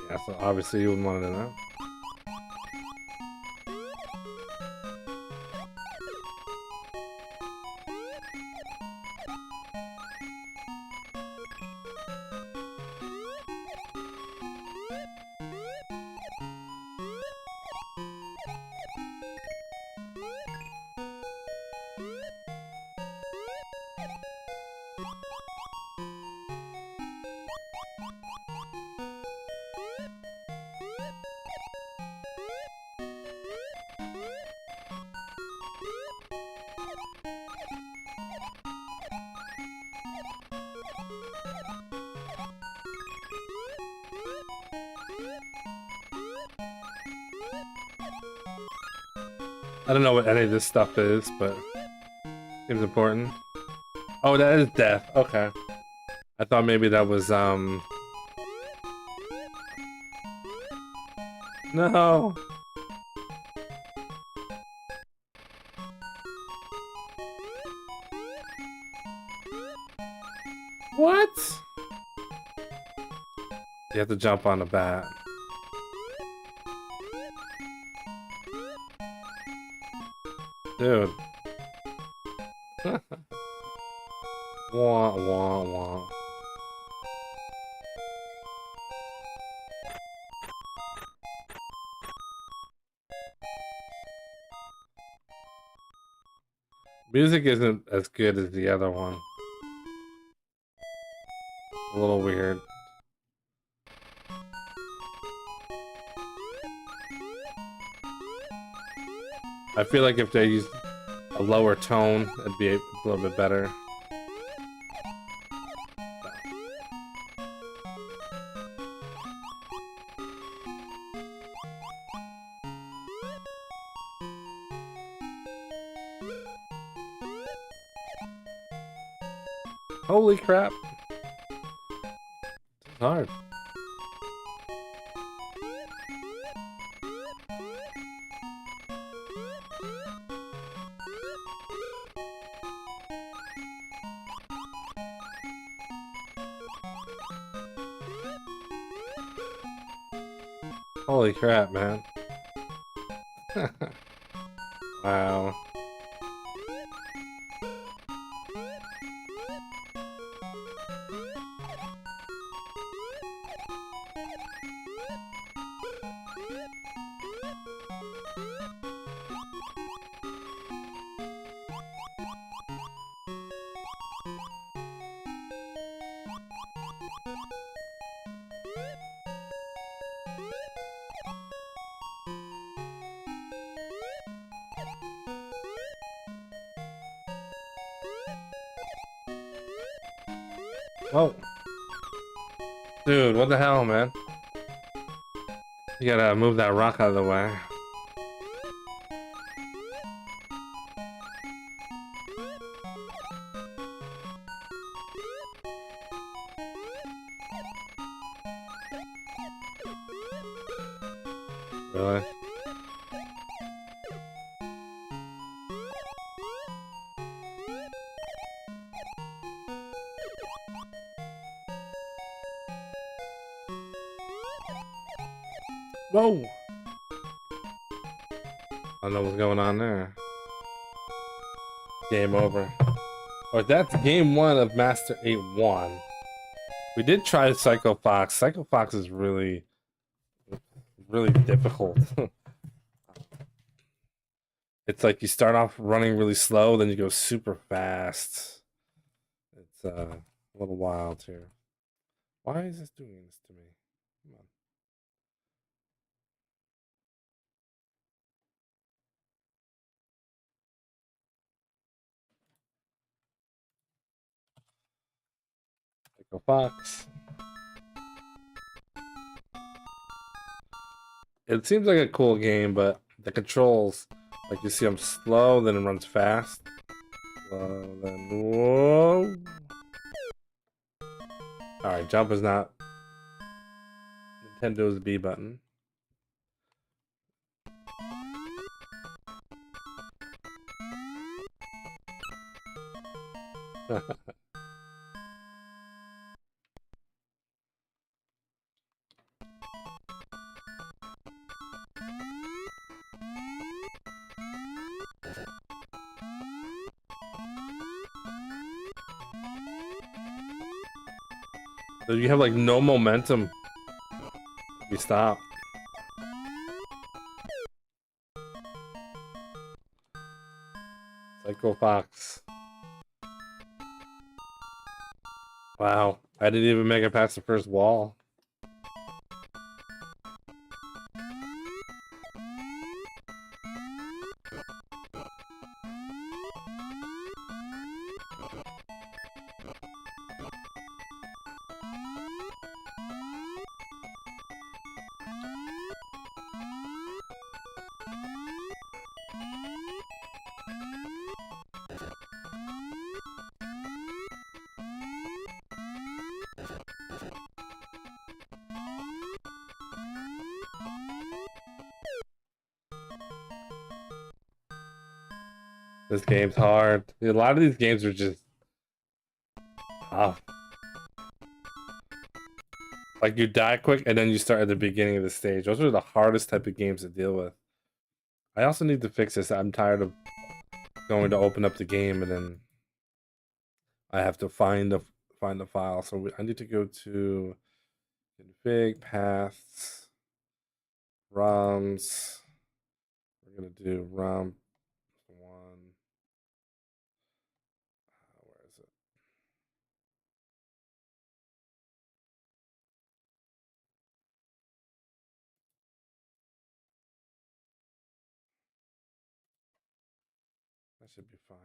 Yeah, so obviously you would want to know. I don't know what any of this stuff is, but seems important. Oh, that is death. Okay. I thought maybe that was no. What? You have to jump on the bat. Dude. Wah, wah, wah. Music isn't as good as the other one. A little weird. I feel like if they used a lower tone, it'd be a little bit better. Holy crap. It's hard. Holy crap, man. Wow. Oh. Dude, what the hell, man? You gotta move that rock out of the way. Really? Whoa! I don't know what's going on there. Game over. Or that's game 1 of Master8 1. We did try Psycho Fox. Psycho Fox is really difficult. It's like you start off running really slow, then you go super fast. It's a little wild here. Why is this doing this to me? Come on. Psycho Fox. It seems like a cool game, but the controls, like you see, I'm slow, then it runs fast. Slow, then whoa. All right, jump is not Nintendo's B button. So you have like no momentum if you stop. Psycho Fox. Wow, I didn't even make it past the first wall. This game's hard. A lot of these games are just tough. Like you die quick and then you start at the beginning of the stage. Those are the hardest type of games to deal with. I also need to fix this. I'm tired of going to open up the game and then I have to find the file. So I need to go to config paths, ROMs. We're gonna do ROM 1. Where is it? That should be fine.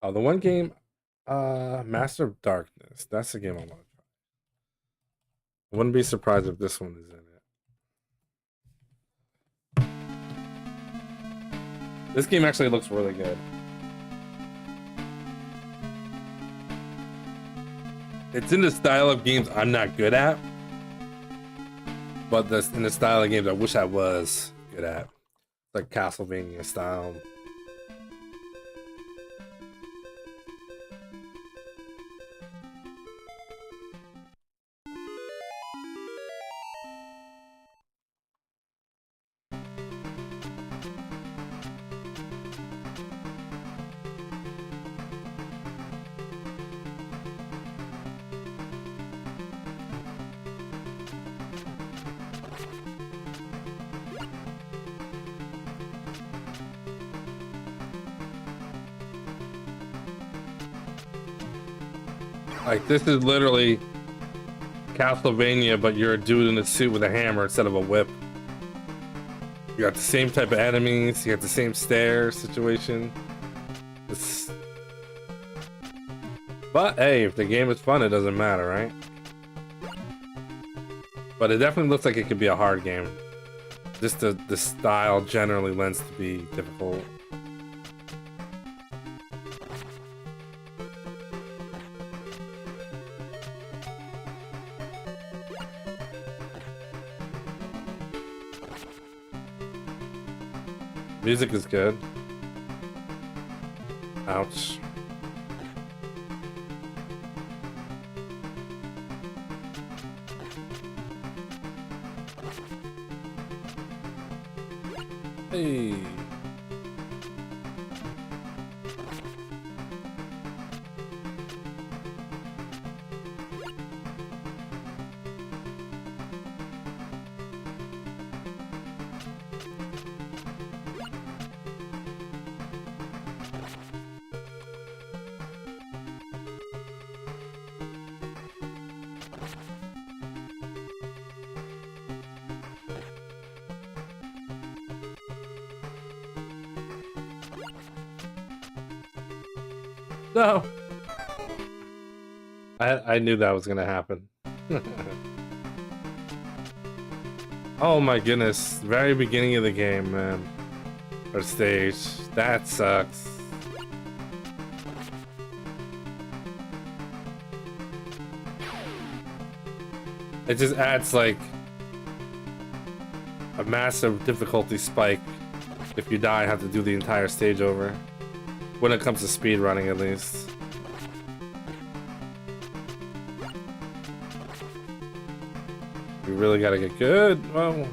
Oh, the one game, Master of Darkness. That's the game I want to try. I wouldn't be surprised if this one is in it. This game actually looks really good. It's in the style of games I'm not good at, but in the style of games I wish I was good at. Like Castlevania style. Like, this is literally Castlevania, but you're a dude in a suit with a hammer instead of a whip. You got the same type of enemies, you got the same stair situation. But hey, if the game is fun, it doesn't matter, right? But it definitely looks like it could be a hard game. Just the style generally lends to be difficult. Music is good. Ouch. Hey. No. I knew that was gonna happen. Oh my goodness. Very beginning of the game, man. Or stage. That sucks. It just adds like a massive difficulty spike. If you die, have to do the entire stage over. When it comes to speedrunning, at least. We really gotta get good. Well, who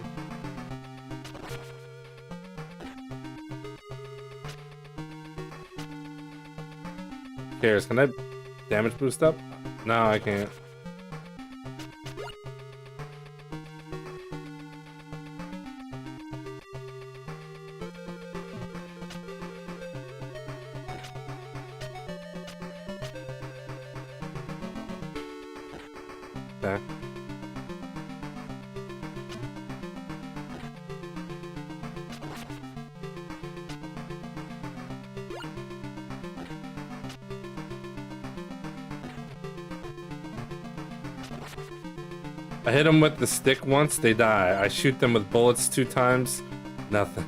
cares? Can I damage boost up? No, I can't. Okay. I hit them with the stick once, they die. I shoot them with bullets 2 times, nothing.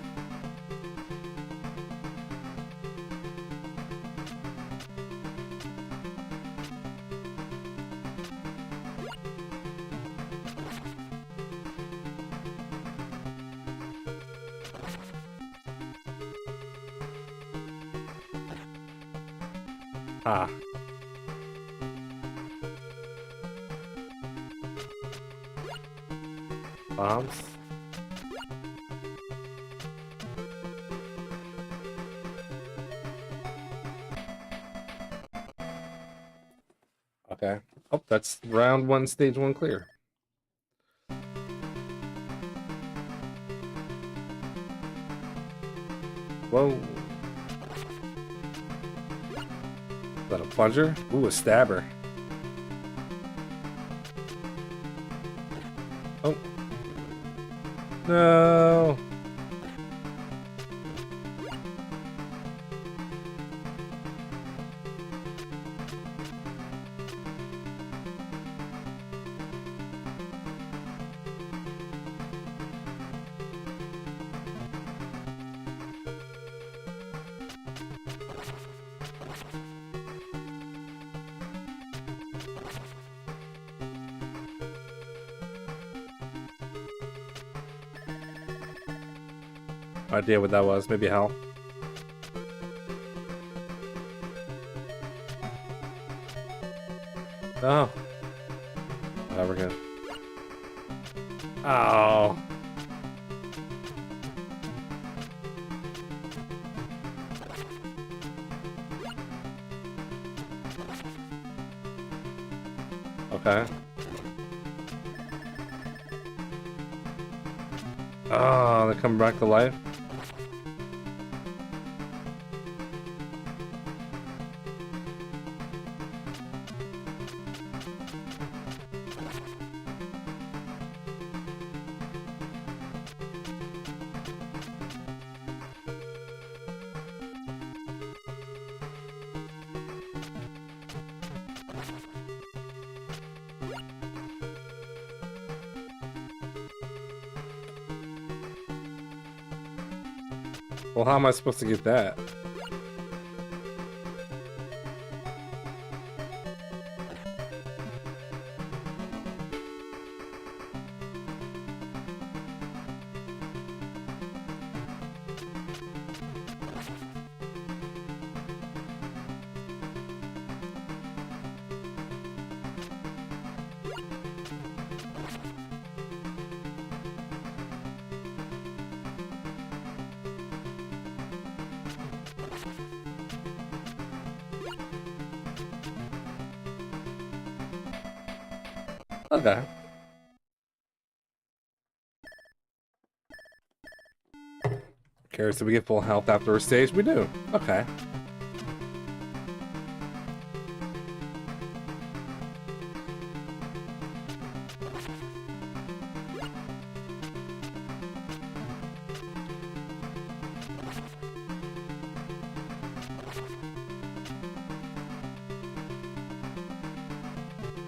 Ah. Bombs. Okay. Oh, that's round 1, stage 1 clear. Whoa. Is that a plunger? Ooh, a stabber. Oh. No. No idea what that was. Maybe hell. Oh. We're good. Oh. Okay. Oh, they come back to life. Well, how am I supposed to get that? Okay. Curious, do we get full health after a stage? We do. Okay.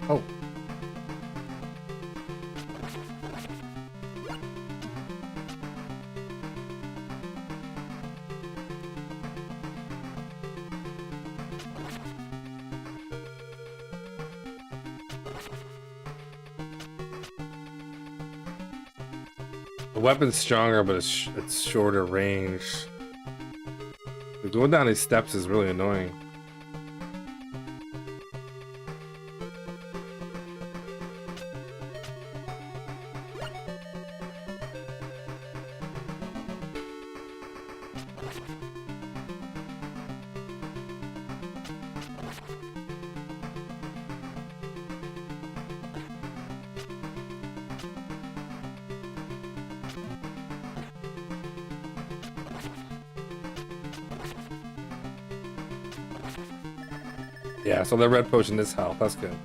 Oh. The weapon's stronger, but it's shorter range. Going down these steps is really annoying. Yeah, so the red potion is health. That's good.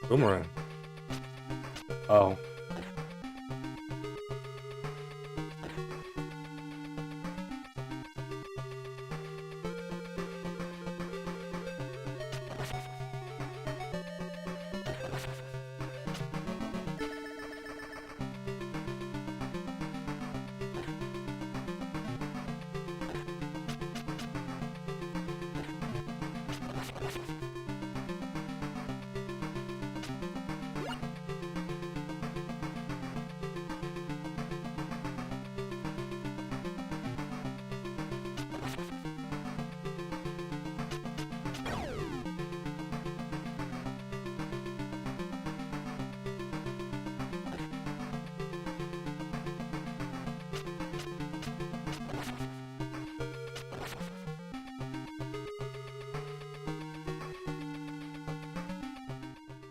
Boomerang. Oh.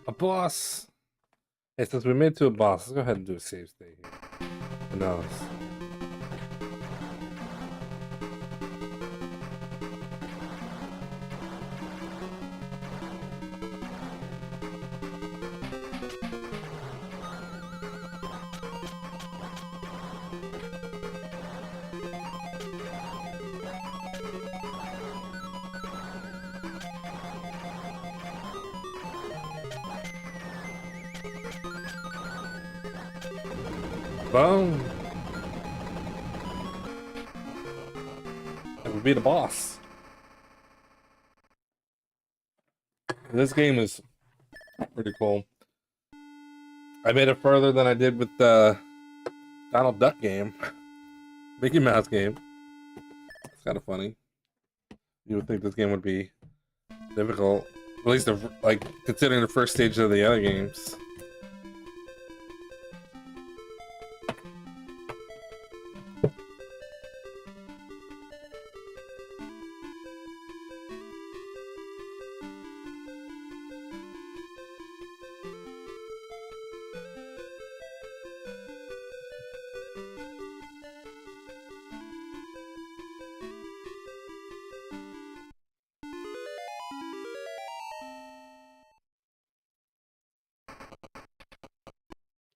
A boss. Hey, since we made it to a boss, let's go ahead and do a save state here. Who knows? Boom. That would be the boss. This game is pretty cool. I made it further than I did with the Donald Duck game. Mickey Mouse game. It's kind of funny. You would think this game would be difficult. At least, like, considering the first stage of the other games.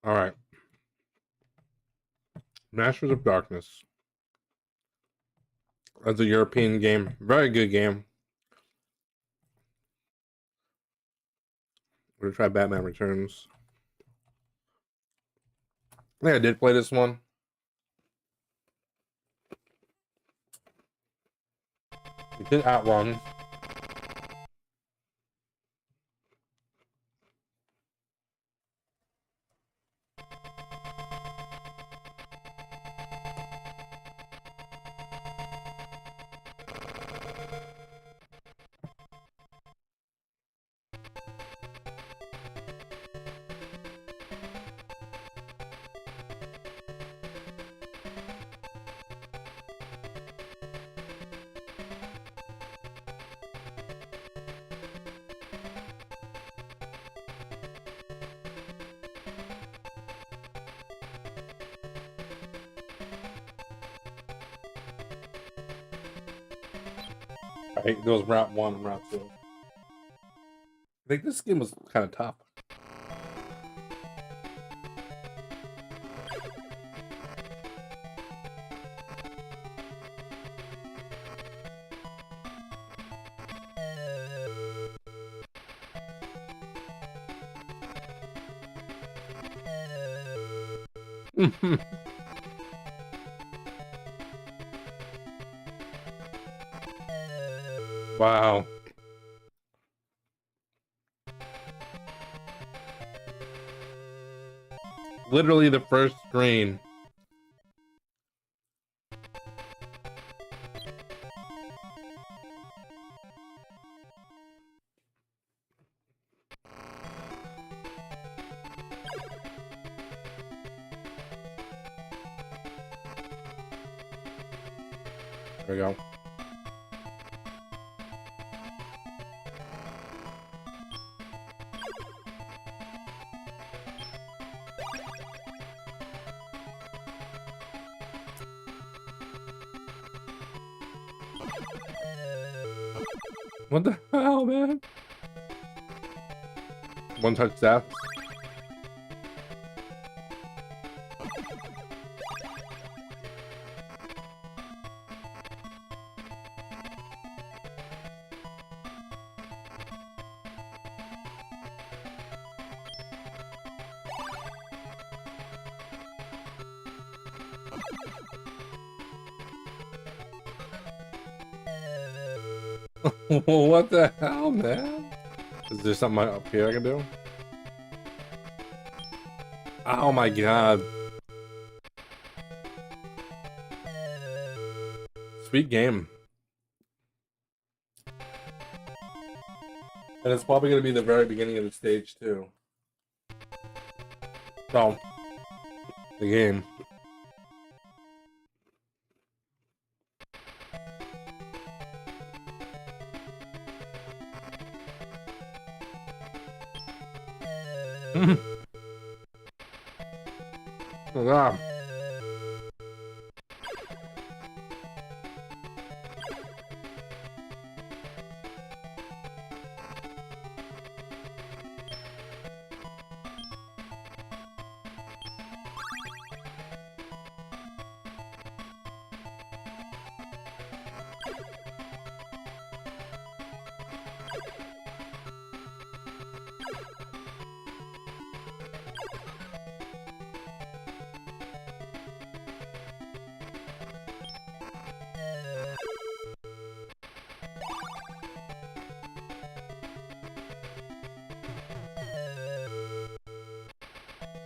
All right. Masters of Darkness. That's a European game. Very good game. We're gonna try Batman Returns. Yeah, I did play this one. We did Outrun. Right, there was route 1 and route 2. I think this game was kind of tough. Wow. Literally the first screen. There we go. What the hell, man? One touch death. What the hell, man? Is there something up here I can do? Oh my god. Sweet game. And it's probably going to be the very beginning of the stage, too. So, the game. Oh god.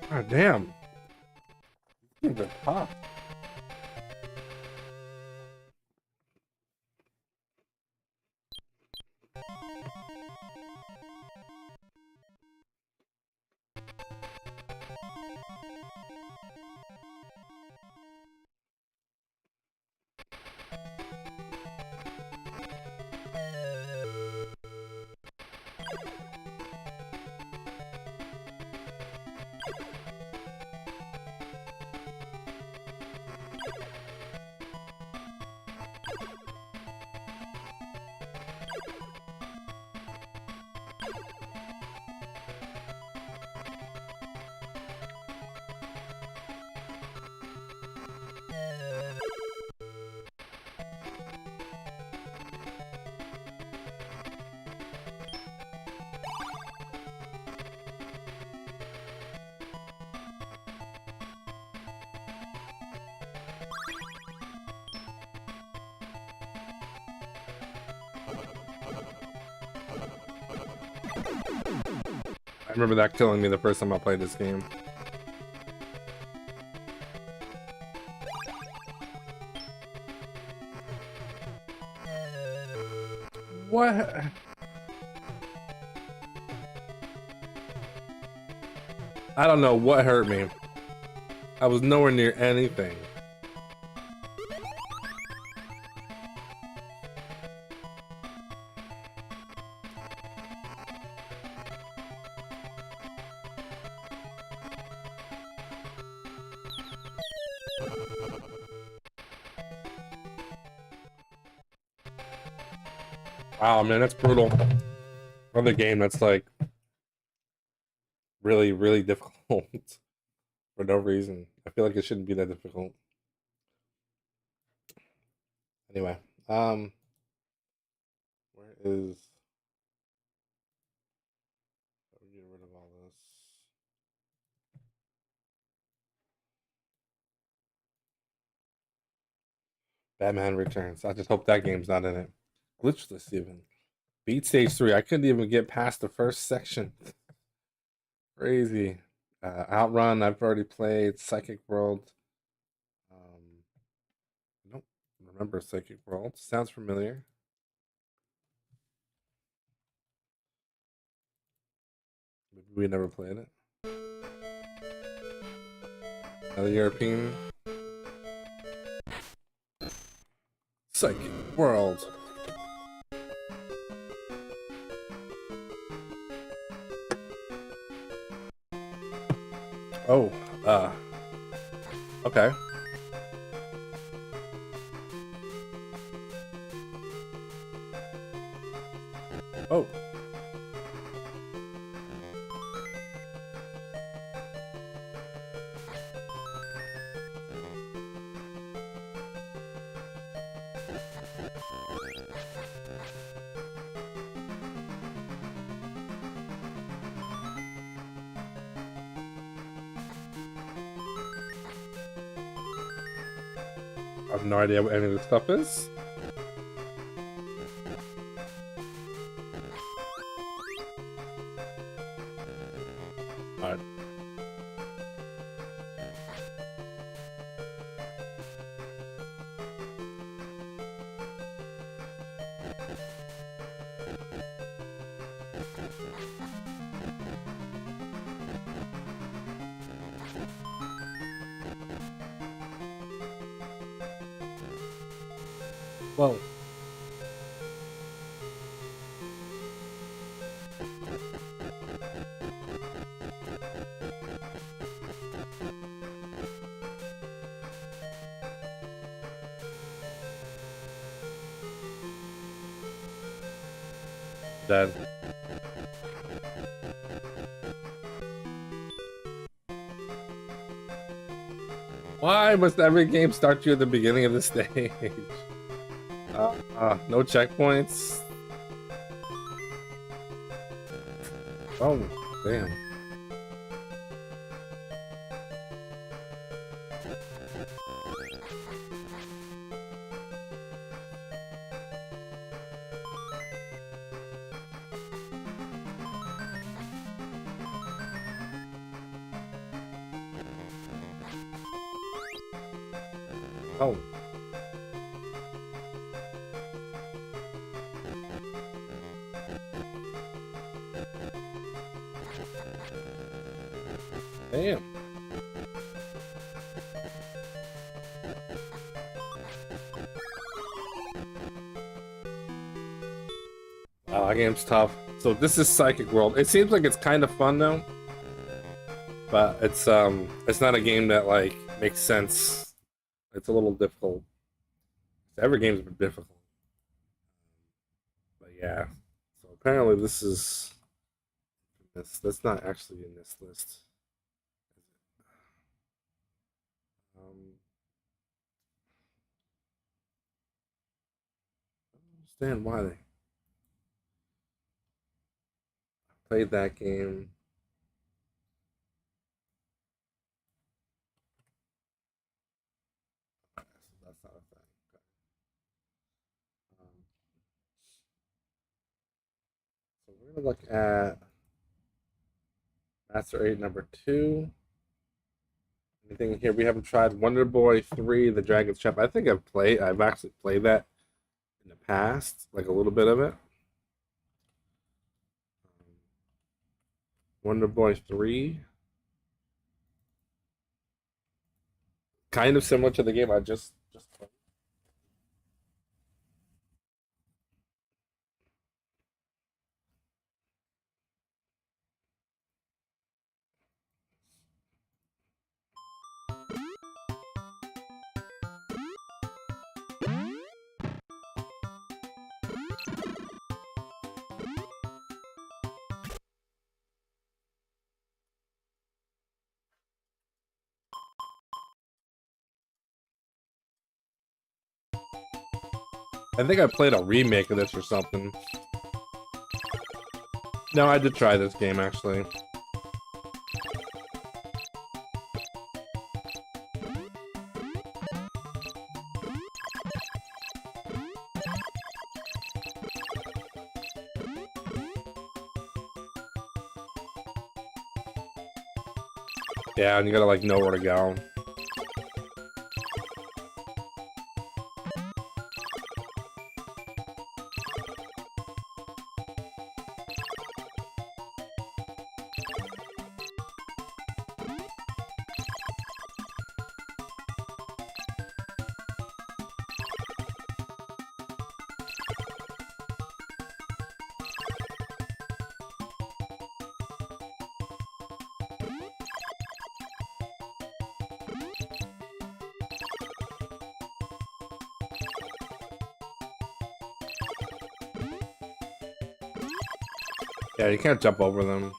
God damn. These games are tough. remember that killing me the first time I played this game. What? I don't know what hurt me. I was nowhere near anything. Wow, man, that's brutal. Another game that's like really, really difficult for no reason. I feel like it shouldn't be that difficult. Anyway, where is? Let me get rid of all this. Batman Returns. I just hope that game's not in it. Glitchless even. Beat Stage 3. I couldn't even get past the first section. Crazy. Outrun, I've already played. Psychic World. I don't remember Psychic World. Sounds familiar. Maybe we never played it. Another European. Psychic World. Oh, okay. Oh. I have no idea what any of this stuff is. Alright. Well. Dead. Why must every game start you at the beginning of the stage? No checkpoints. Oh, damn. Oh. Damn. Wow, that game's tough. So this is Psychic World. It seems like it's kind of fun though, but it's not a game that like makes sense. It's a little difficult. Every game's been difficult, but yeah. So apparently this is this. That's not actually in this list. I don't understand why they played that game. That's not a thing. So we're gonna look at Master8 number 2. Anything here we haven't tried? Wonder Boy 3, The Dragon's Trap. I think I've actually played that in the past, like a little bit of it. Wonder Boy 3. Kind of similar to the game I just played. I think I played a remake of this or something. No, I did try this game actually. Yeah, and you gotta like know where to go. Yeah, you can't jump over them.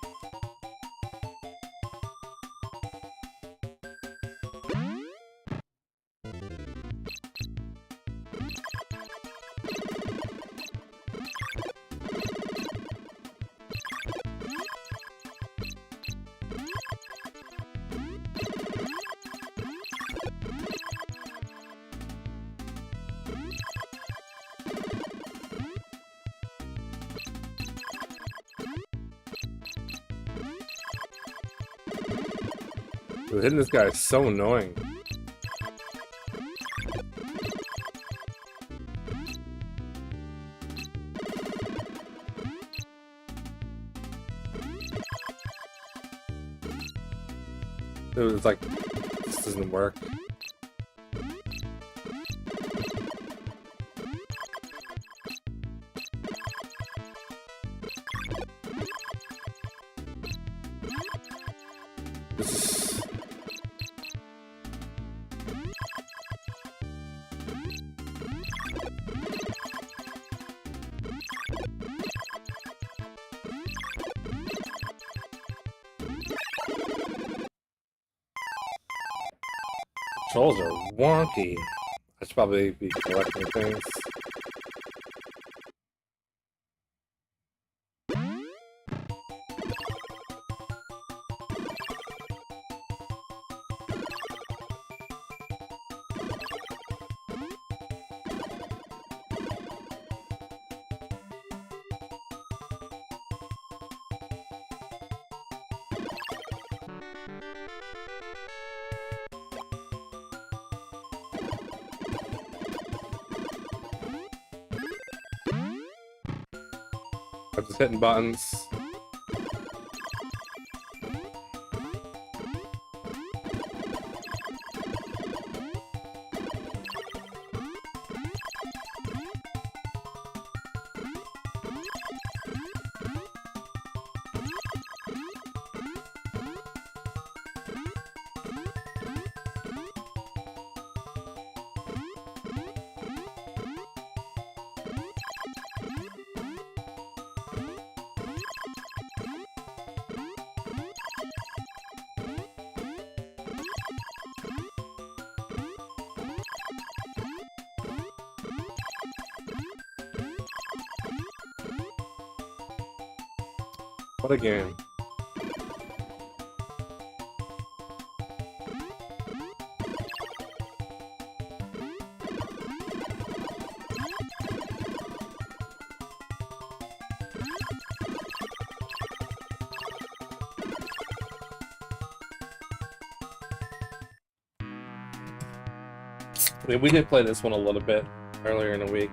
Dude, hitting this guy is so annoying. Dude, it's like, this doesn't work. This is... Controls are wonky. I should probably be collecting things. I'm just hitting buttons. What a game. Yeah, we did play this one a little bit earlier in the week.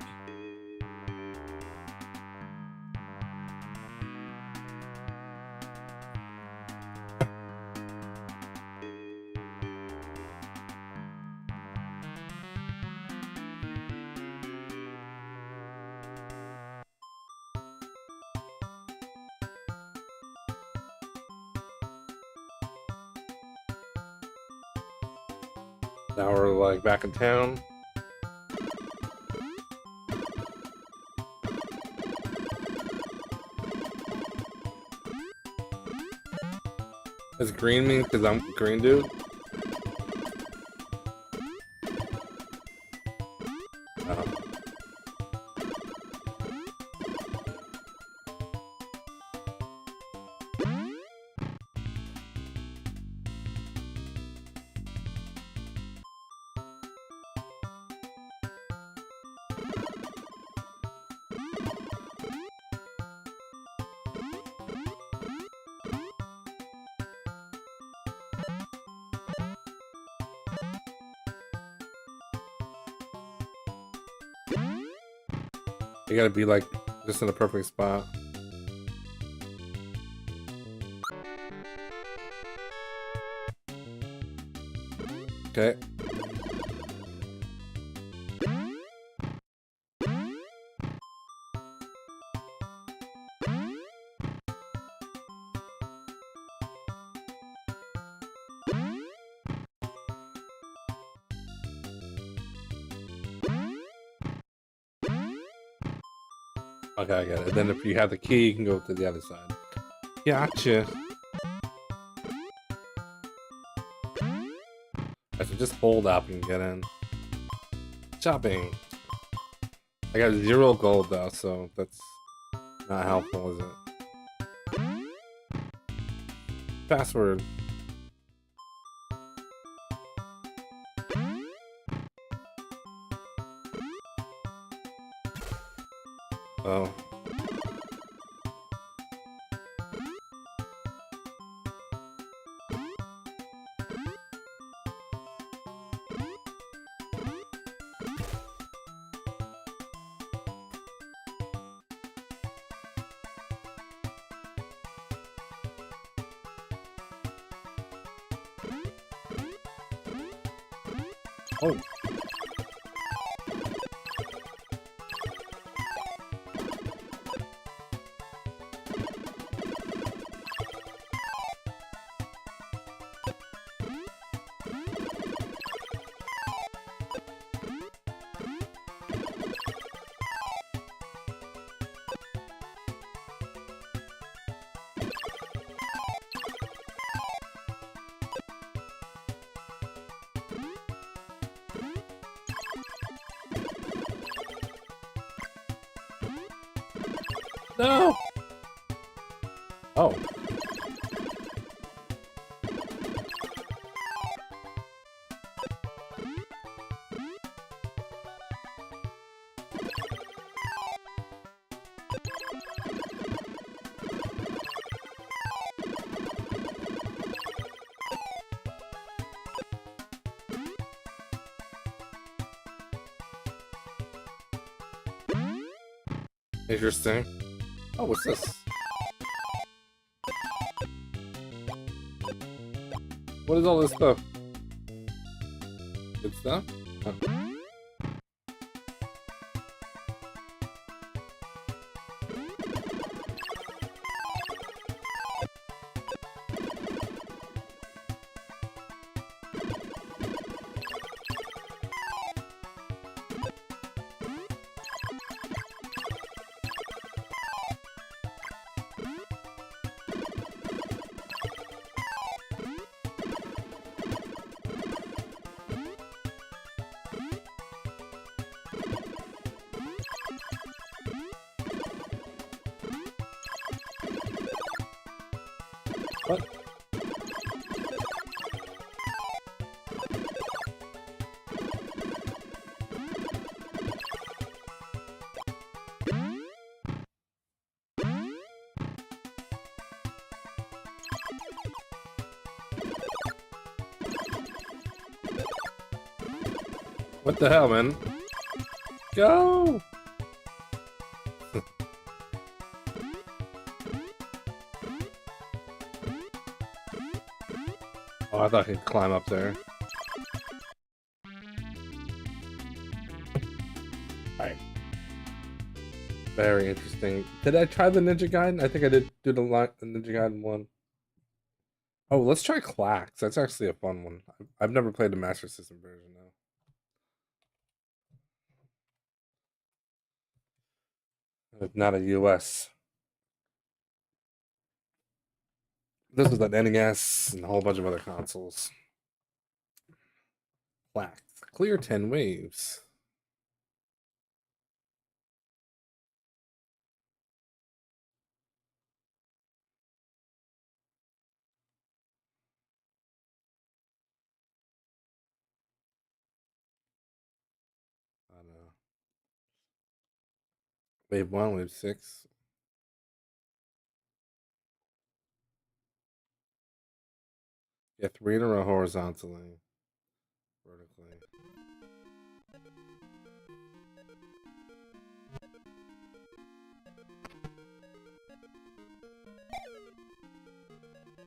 Now we're like back in town. Does green mean because I'm green dude? Oh. You gotta be like just in a perfect spot. Okay. Okay, I get it. Then if you have the key, you can go to the other side. Gotcha. I should just hold up and get in. Shopping. I got 0 gold though, so that's not helpful, is it? Password. Oh. Oh. No! Oh. Interesting. Oh, what's this? What is all this stuff? Good stuff? Huh. What? What the hell, man? Go! Oh, I thought he'd climb up there. Alright. Very interesting. Did I try the Ninja Gaiden? I think I did do the Ninja Gaiden one. Oh, let's try Clax. That's actually a fun one. I've never played the Master System version, though. If not a US. This was an NES and a whole bunch of other consoles. Clax. Clear 10 waves. I don't know. Wave 1, wave 6. Yeah, 3 in a row horizontally. Vertically.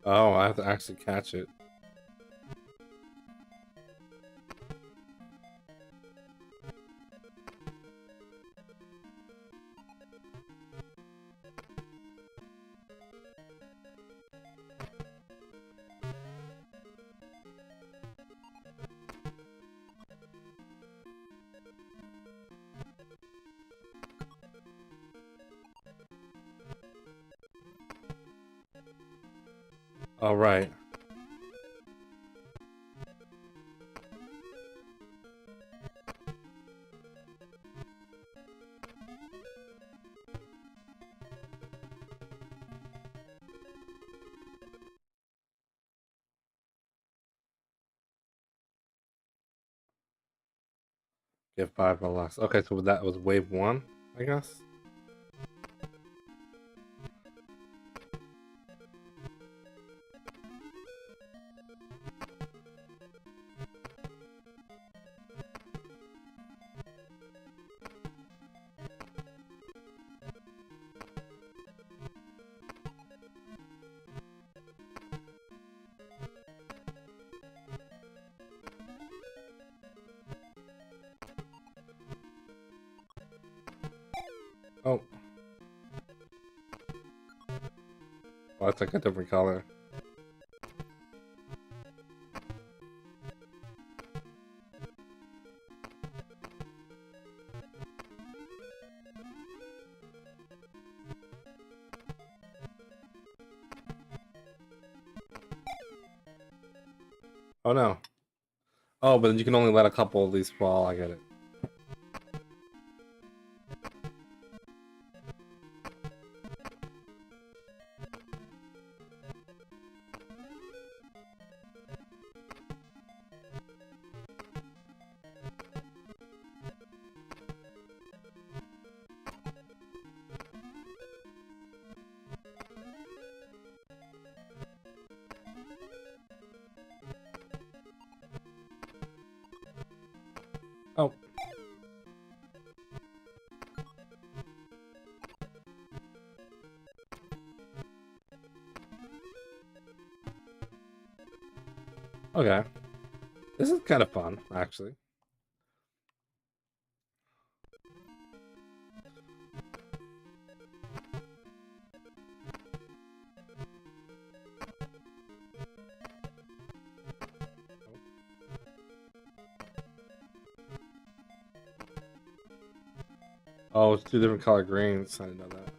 Oh, I have to actually catch it. All right. Get 5 unlocks. Okay, so that was wave 1, I guess. Oh. Oh, it's like a different color. Oh no. Oh, but you can only let a couple of these fall. I get it. Oh. Okay. This is kind of fun, actually. Oh, it's 2 different color greens. I didn't know that.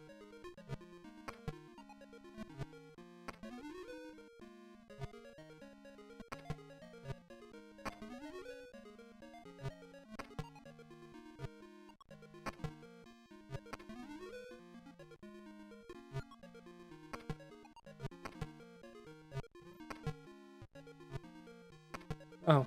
Oh.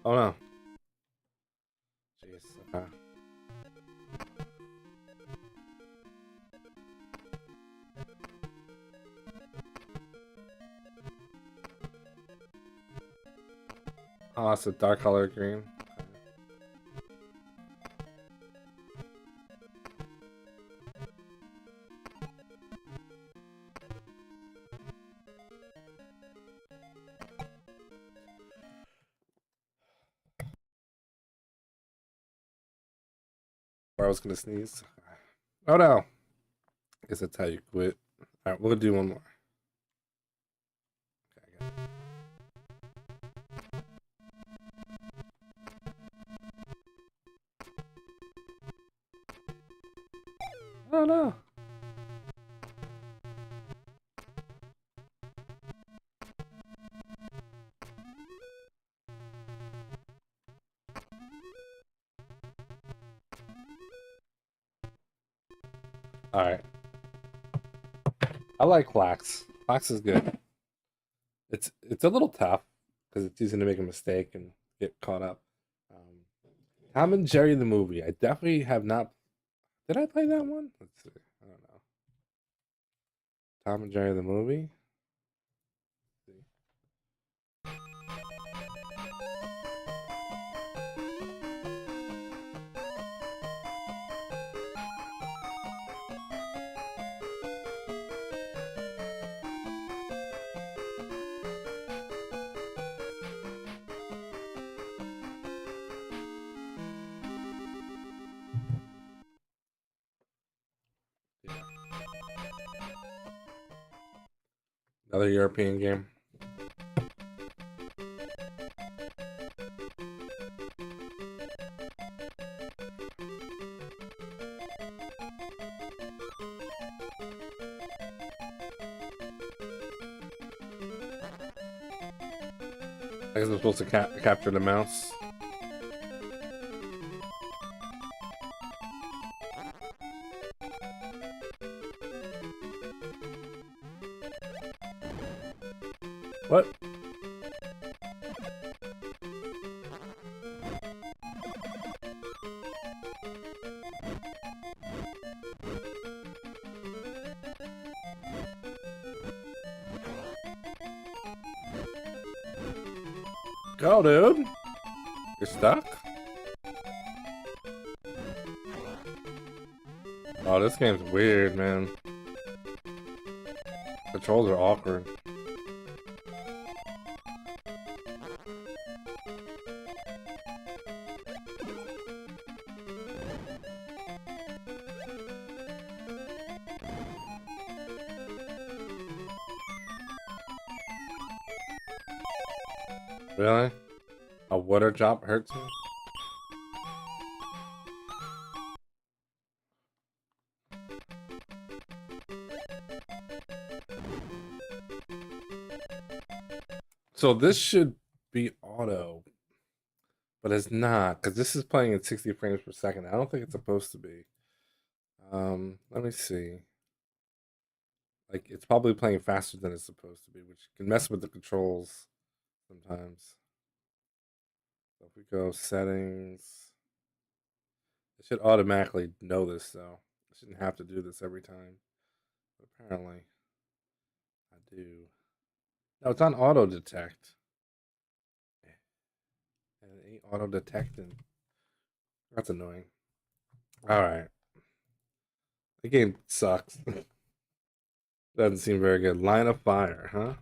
Oh no. Jeez. Okay. Oh, it's a dark color green. Or I was gonna sneeze. Oh no. I guess that's how you quit. Alright, we'll do one more. Okay, oh no. Alright. I like Flax. Flax is good. It's a little tough because it's easy to make a mistake and get caught up. Um, Tom and Jerry the movie. I definitely have not. Did I play that one? Let's see. I don't know. Tom and Jerry the movie. Let's see. Yeah. Another European game. I guess I'm supposed to capture the mouse. What? Go, dude. You're stuck? Oh, this game's weird, man. Controls are awkward. Really? A water drop hurts me? So this should be auto, but it's not because this is playing at 60 frames per second. I don't think it's supposed to be. Let me see. Like it's probably playing faster than it's supposed to be, which can mess with the controls sometimes. So if we go settings, it should automatically know this though. I shouldn't have to do this every time. But apparently I do. No, it's on auto detect. And it ain't auto detecting. That's annoying. Alright. The game sucks. Doesn't seem very good. Line of fire, huh?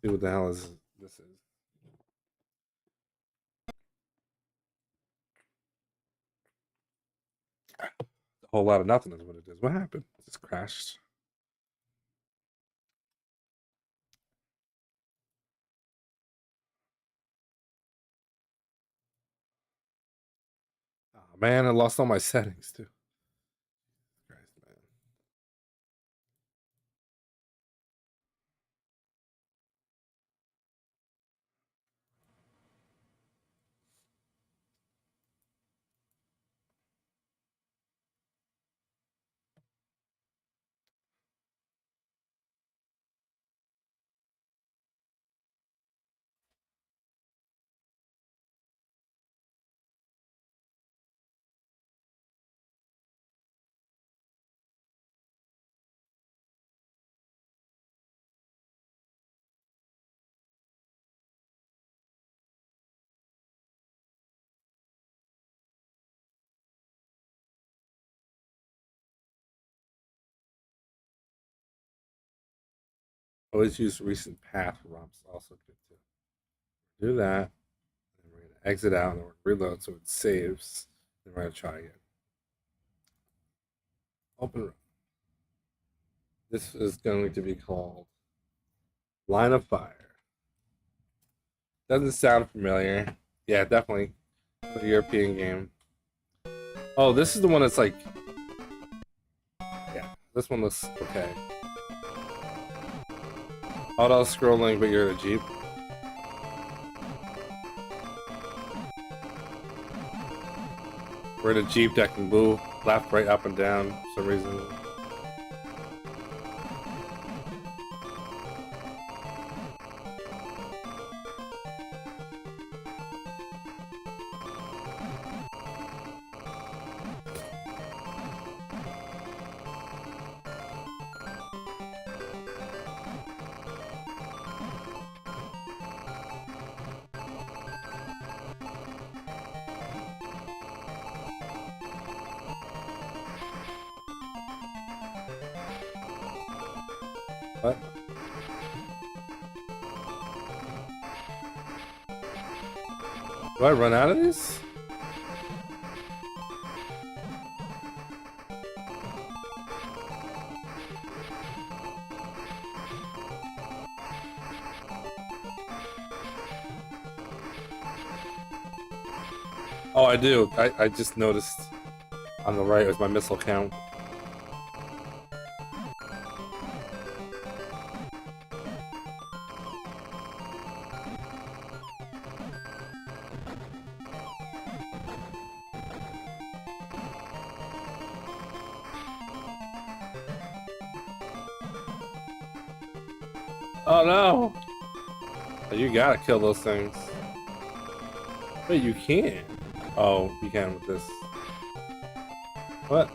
See what the hell is this is. A whole lot of nothing is what it is. What happened? It just crashed. Oh man, I lost all my settings too. Christ, man. Always use recent path rumps. Also good too. Do that. And we're gonna exit out and we're gonna reload so it saves. Then we're gonna try again. Open run. This is going to be called Line of Fire. Doesn't sound familiar. Yeah, definitely. A European game. Oh, this is the one that's like. Yeah, this one looks okay. Auto scrolling, but you're in a Jeep. We're in a Jeep that can move left, right, up, and down for some reason. What? Do I run out of these? Oh, I do. I just noticed on the right was my missile count. Oh no! You gotta kill those things. Wait, you can't. Oh, you can with this. What?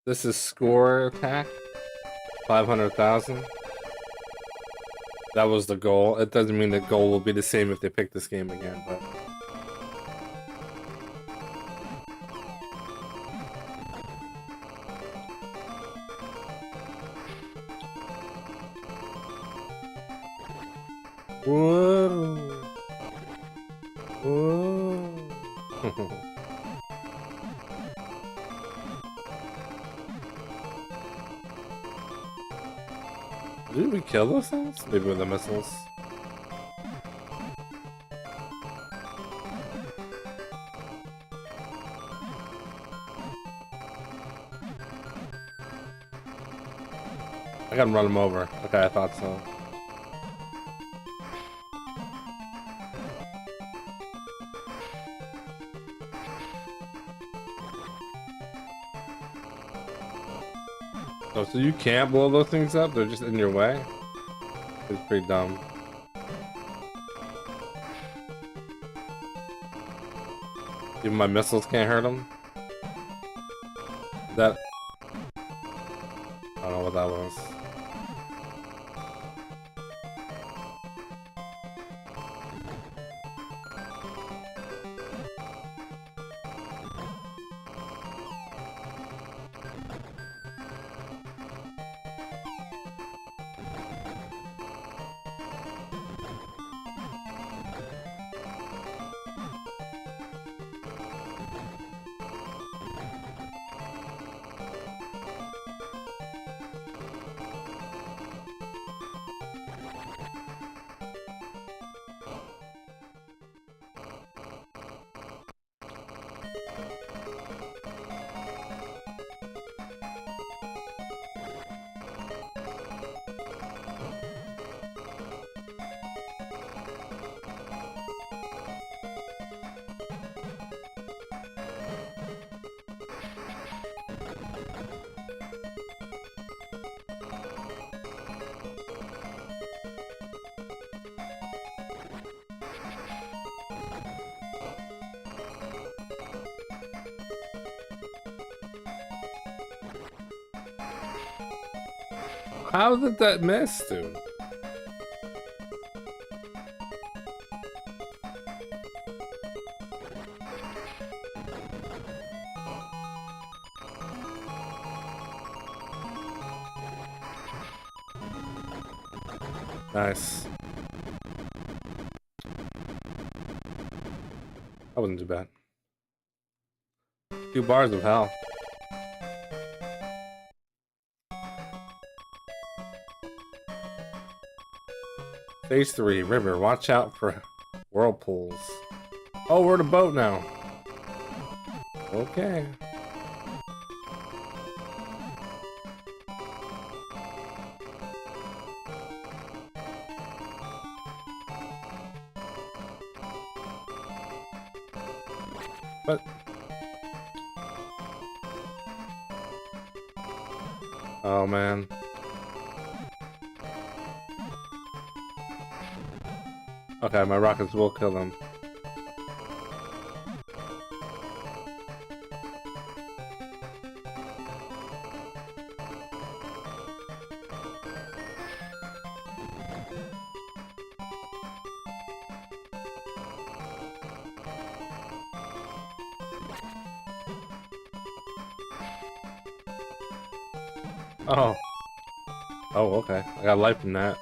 This is score attack. 500,000. That was the goal. It doesn't mean the goal will be the same if they pick this game again, but. Whoa. Whoa. Did we kill those things? Maybe with the missiles. I gotta run them over. Okay, I thought so. Oh, so you can't blow those things up? They're just in your way? It's pretty dumb. Even my missiles can't hurt them? That... I don't know what that was. How did that miss, dude? Nice. That wasn't too bad. 2 bars of hell. Stage 3, river. Watch out for whirlpools. Oh, we're in a boat now. Okay. What? Oh, man. Okay, my rockets will kill them. Oh. Oh, okay. I got life from that.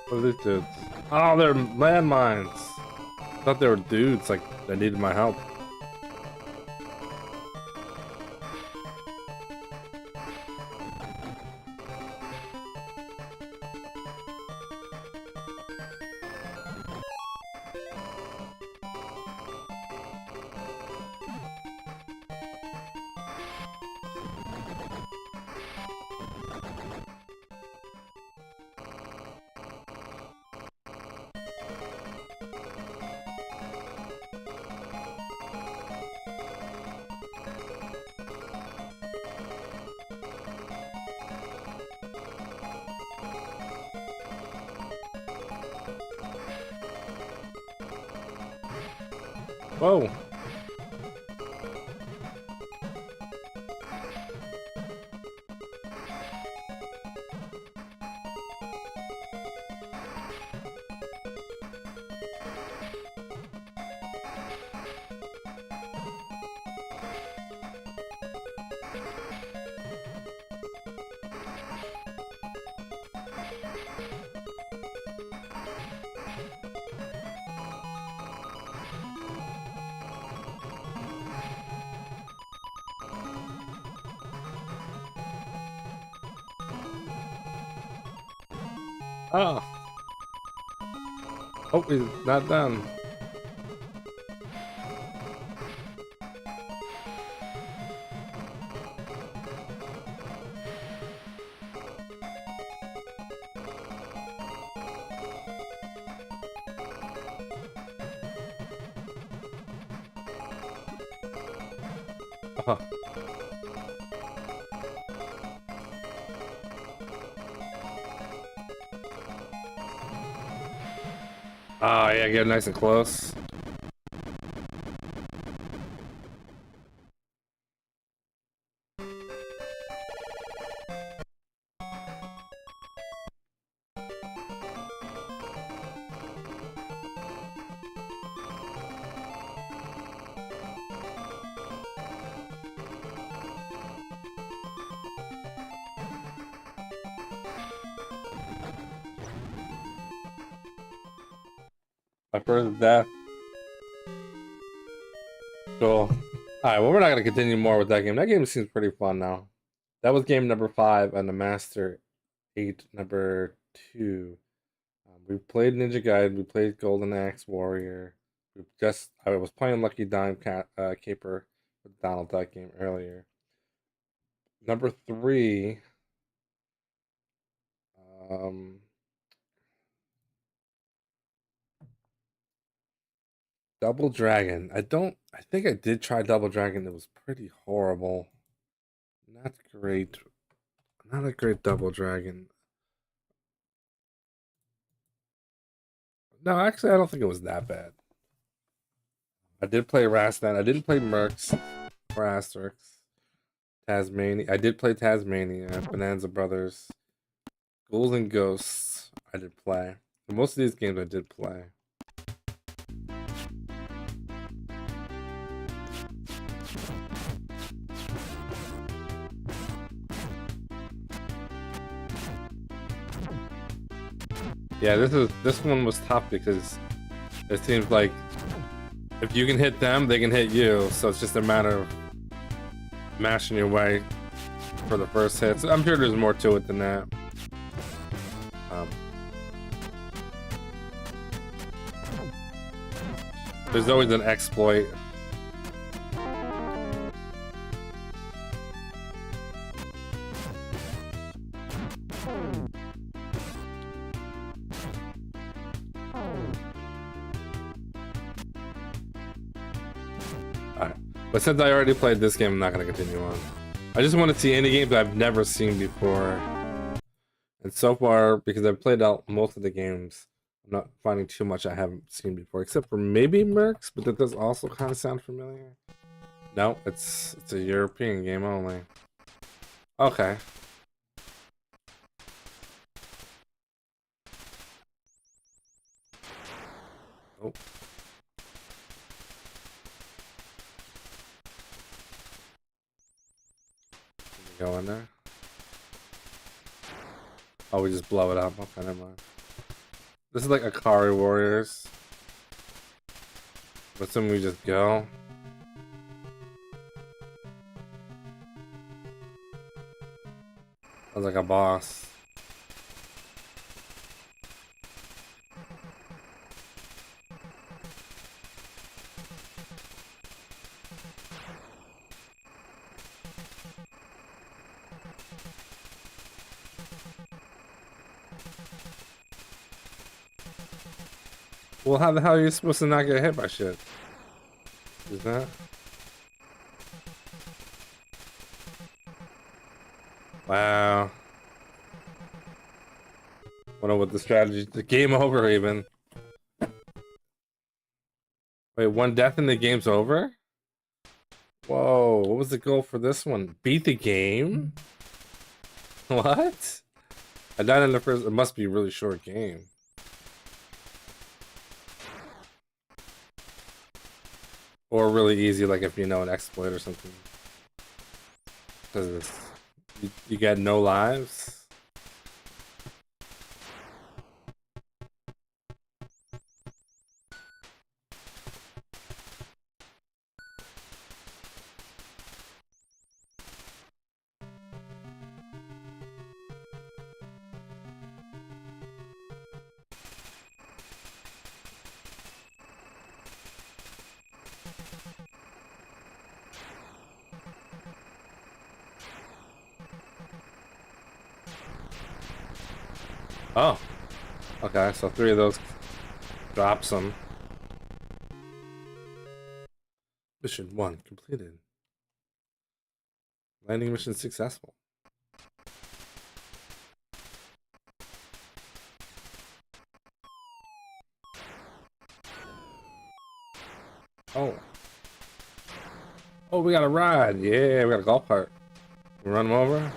What are these dudes? Oh, they're landmines. I thought they were dudes, like they needed my help. Whoa. Oh. Oh, he's not done. Oh. Oh, yeah, get nice and close. My first death. Cool. Alright, well, we're not going to continue more with that game. That game seems pretty fun now. That was game number 5 and the Master8 number 2. We played Ninja Gaiden, we played Golden Axe Warrior. I was playing Lucky Dime Caper with Donald Duck game earlier. Number 3, um, Double Dragon. I think I did try Double Dragon. It was pretty horrible. Not great. Not a great Double Dragon. No, actually, I don't think it was that bad. I did play Rastan. I didn't play Mercs or Asterix. Tasmania. I did play Tasmania. Bonanza Brothers. Ghouls and Ghosts. I did play. Most of these games I did play. Yeah, this one was tough because it seems like if you can hit them, they can hit you. So it's just a matter of mashing your way for the first hit. So I'm sure there's more to it than that. There's always an exploit. Alright. But since I already played this game, I'm not going to continue on. I just want to see any games I've never seen before. And so far, because I've played out most of the games, I'm not finding too much I haven't seen before, except for maybe Mercs, but that does also kind of sound familiar. No, it's a European game only. Okay. Oh. Go in there. Oh, we just blow it up. Okay, never mind. This is like Akari Warriors. But then we just go. I was like a boss. Well, how the hell are you supposed to not get hit by shit? Is that? Wow. Wonder what the strategy. The game over even. Wait, one death and the game's over? Whoa, what was the goal for this one? Beat the game? What? I died in the first. It must be a really short game. Or really easy, like if you know an exploit or something. Because you get no lives. Oh, okay, so 3 of those drops them. Mission 1 completed. Landing mission successful. Oh. Oh, we got a ride. Yeah, we got a golf cart. We run them over.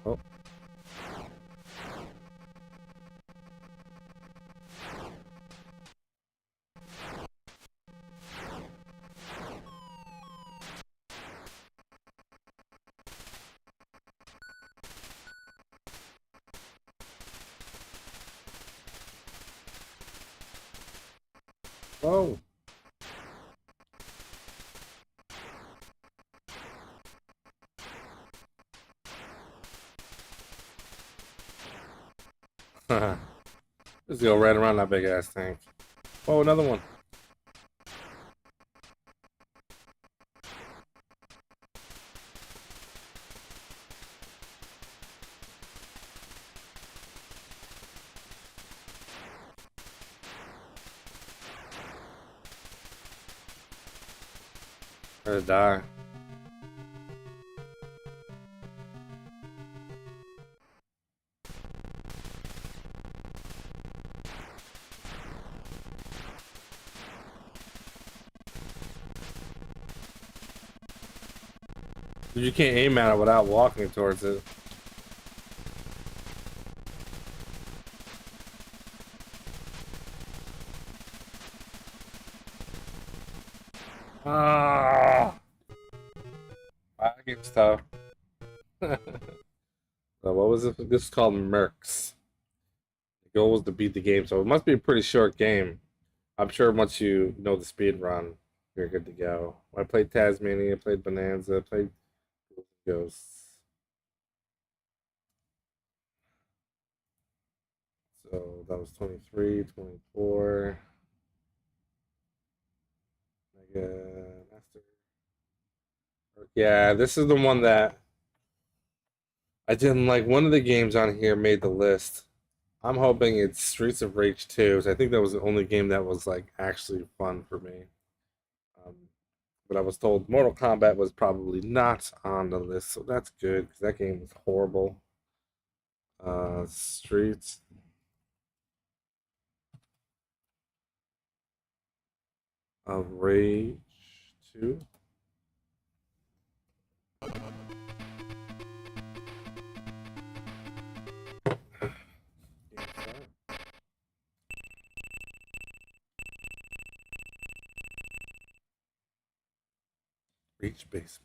Oh. Whoa. Just go right around that big ass tank. Oh, another one. Or die. You can't aim at it without walking towards it. Ah, that game's tough. So what was it? This is called Mercs. The goal was to beat the game, so it must be a pretty short game. I'm sure once you know the speed run, you're good to go. I played Tasmania, I played Bonanza, I played Ghosts. So that was 23, 24. Mega Master. Yeah, this is the one that I didn't like. One of the games on here made the list. I'm hoping it's Streets of Rage 2. So I think that was the only game that was like actually fun for me. Um, but I was told Mortal Kombat was probably not on the list, so that's good because that game was horrible. Streets of Rage 2. Reach basements.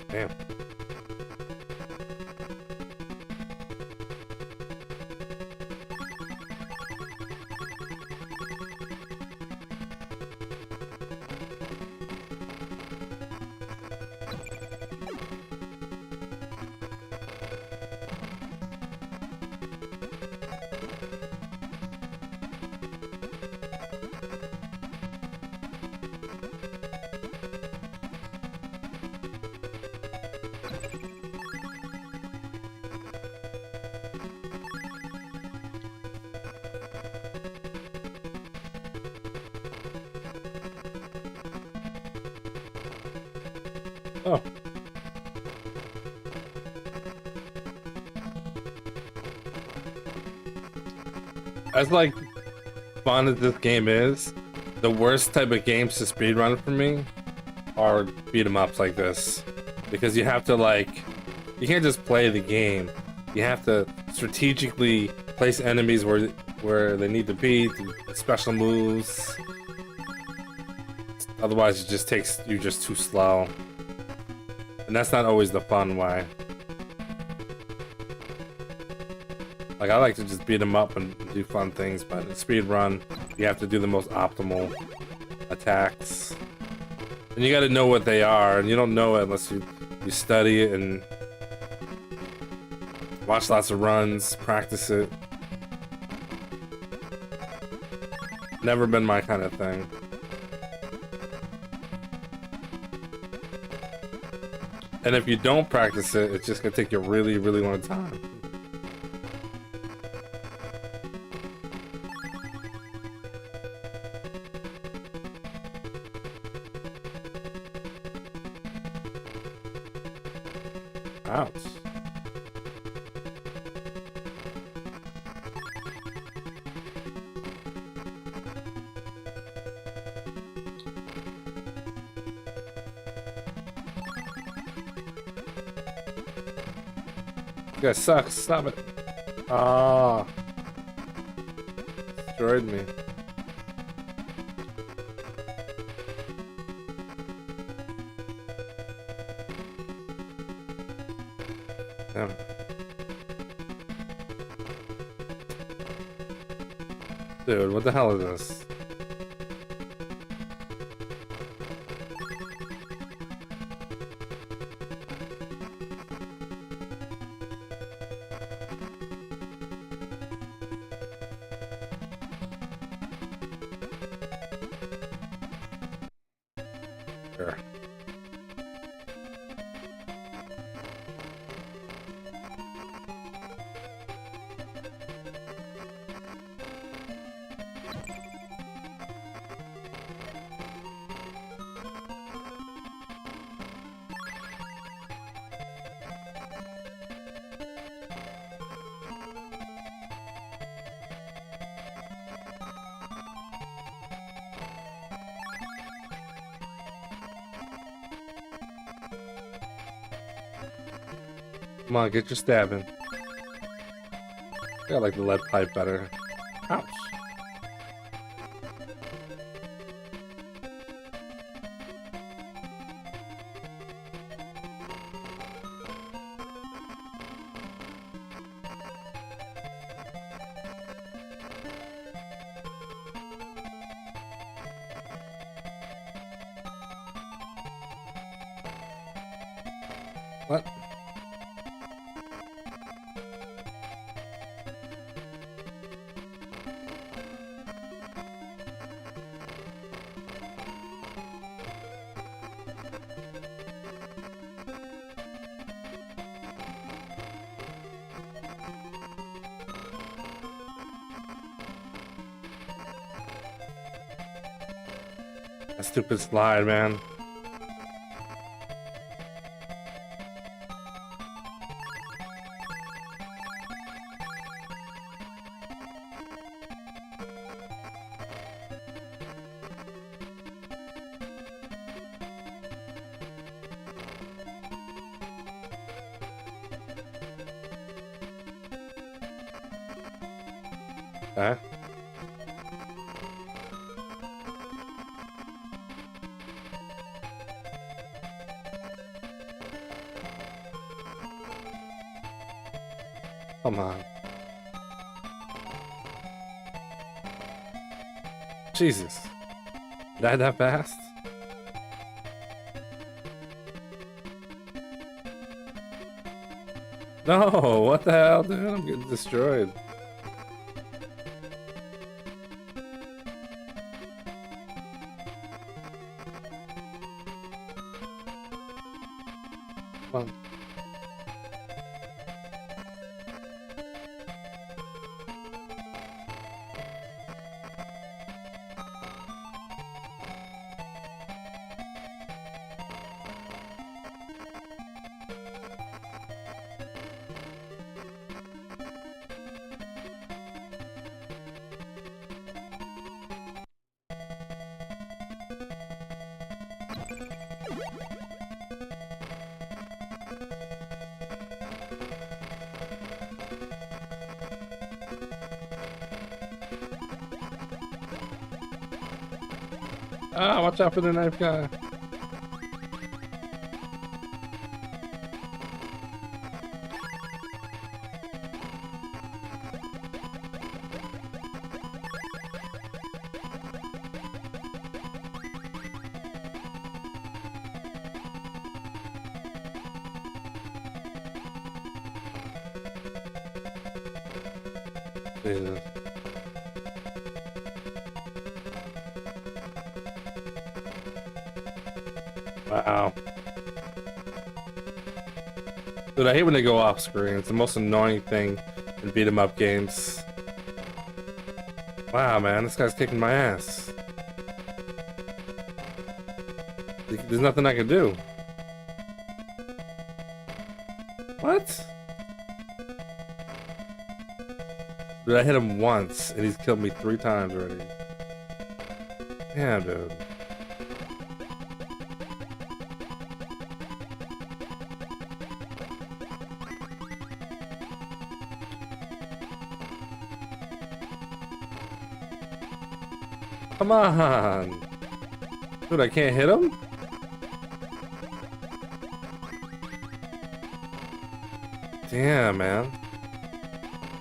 Damn. Oh. As like fun as this game is, the worst type of games to speedrun for me are beat 'em ups like this. Because you have to like you can't just play the game. You have to strategically place enemies where they need to be, special moves. Otherwise it just takes you just too slow. And that's not always the fun way. Like, I like to just beat them up and do fun things, but in speed run, you have to do the most optimal attacks. And you gotta know what they are, and you don't know it unless you study it and watch lots of runs, practice it. Never been my kind of thing. And if you don't practice it, it's just gonna take you a really, really long time. Ouch. This guy sucks. Stop it. Ah, destroyed me. Damn it. Dude, what the hell is this? Sure. Come on, get your stabbing. I like the lead pipe better. Ouch. What? That stupid slide, man. Okay. Come on. Jesus. Died that fast? No, what the hell, dude? I'm getting destroyed. Come on. Ah, watch out for the knife guy. Jesus. Wow. Dude, I hate when they go off screen. It's the most annoying thing in beat 'em up games. Wow, man, this guy's kicking my ass. There's nothing I can do. What? Dude, I hit him once, and he's killed me 3 times already. Damn, dude. Come on. Dude, I can't hit him? Damn, man.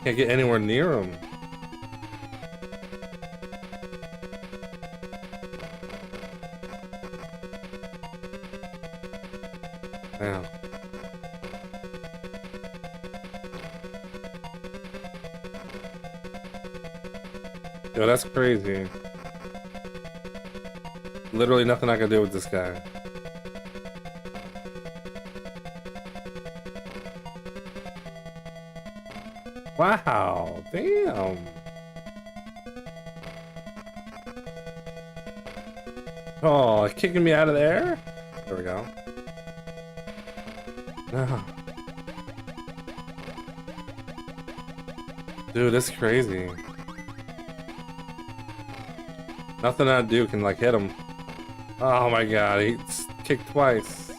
Can't get anywhere near him. Damn. Yo, that's crazy. Literally nothing I can do with this guy. Wow, damn. Oh, kicking me out of the air? There we go. No. Dude, that's crazy. Nothing I do can like hit him. Oh my god, he kicked twice.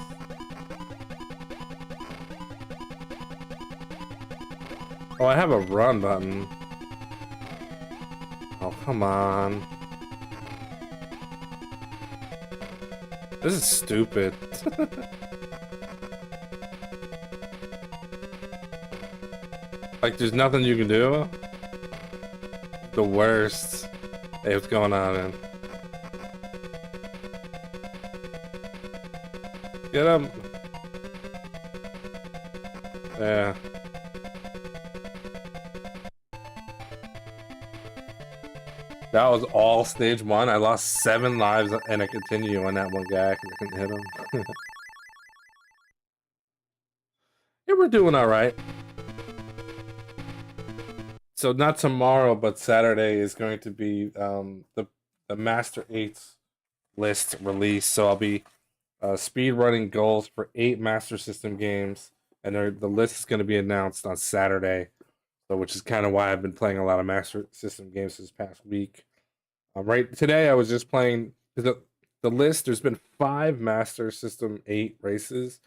Oh, I have a run button. Oh, come on. This is stupid. Like, there's nothing you can do? The worst. Hey, what's going on, man? Get him. Yeah. That was all stage 1. I lost 7 lives and I continue on that one guy because I couldn't hit him. Yeah, we're doing all right. So not tomorrow, but Saturday is going to be the Master8 list release. So I'll be speedrunning goals for 8 Master System games, and the list is going to be announced on Saturday. So, which is kind of why I've been playing a lot of Master System games this past week. Right today, I was just playing the list. There's been 5 Master System 8 races,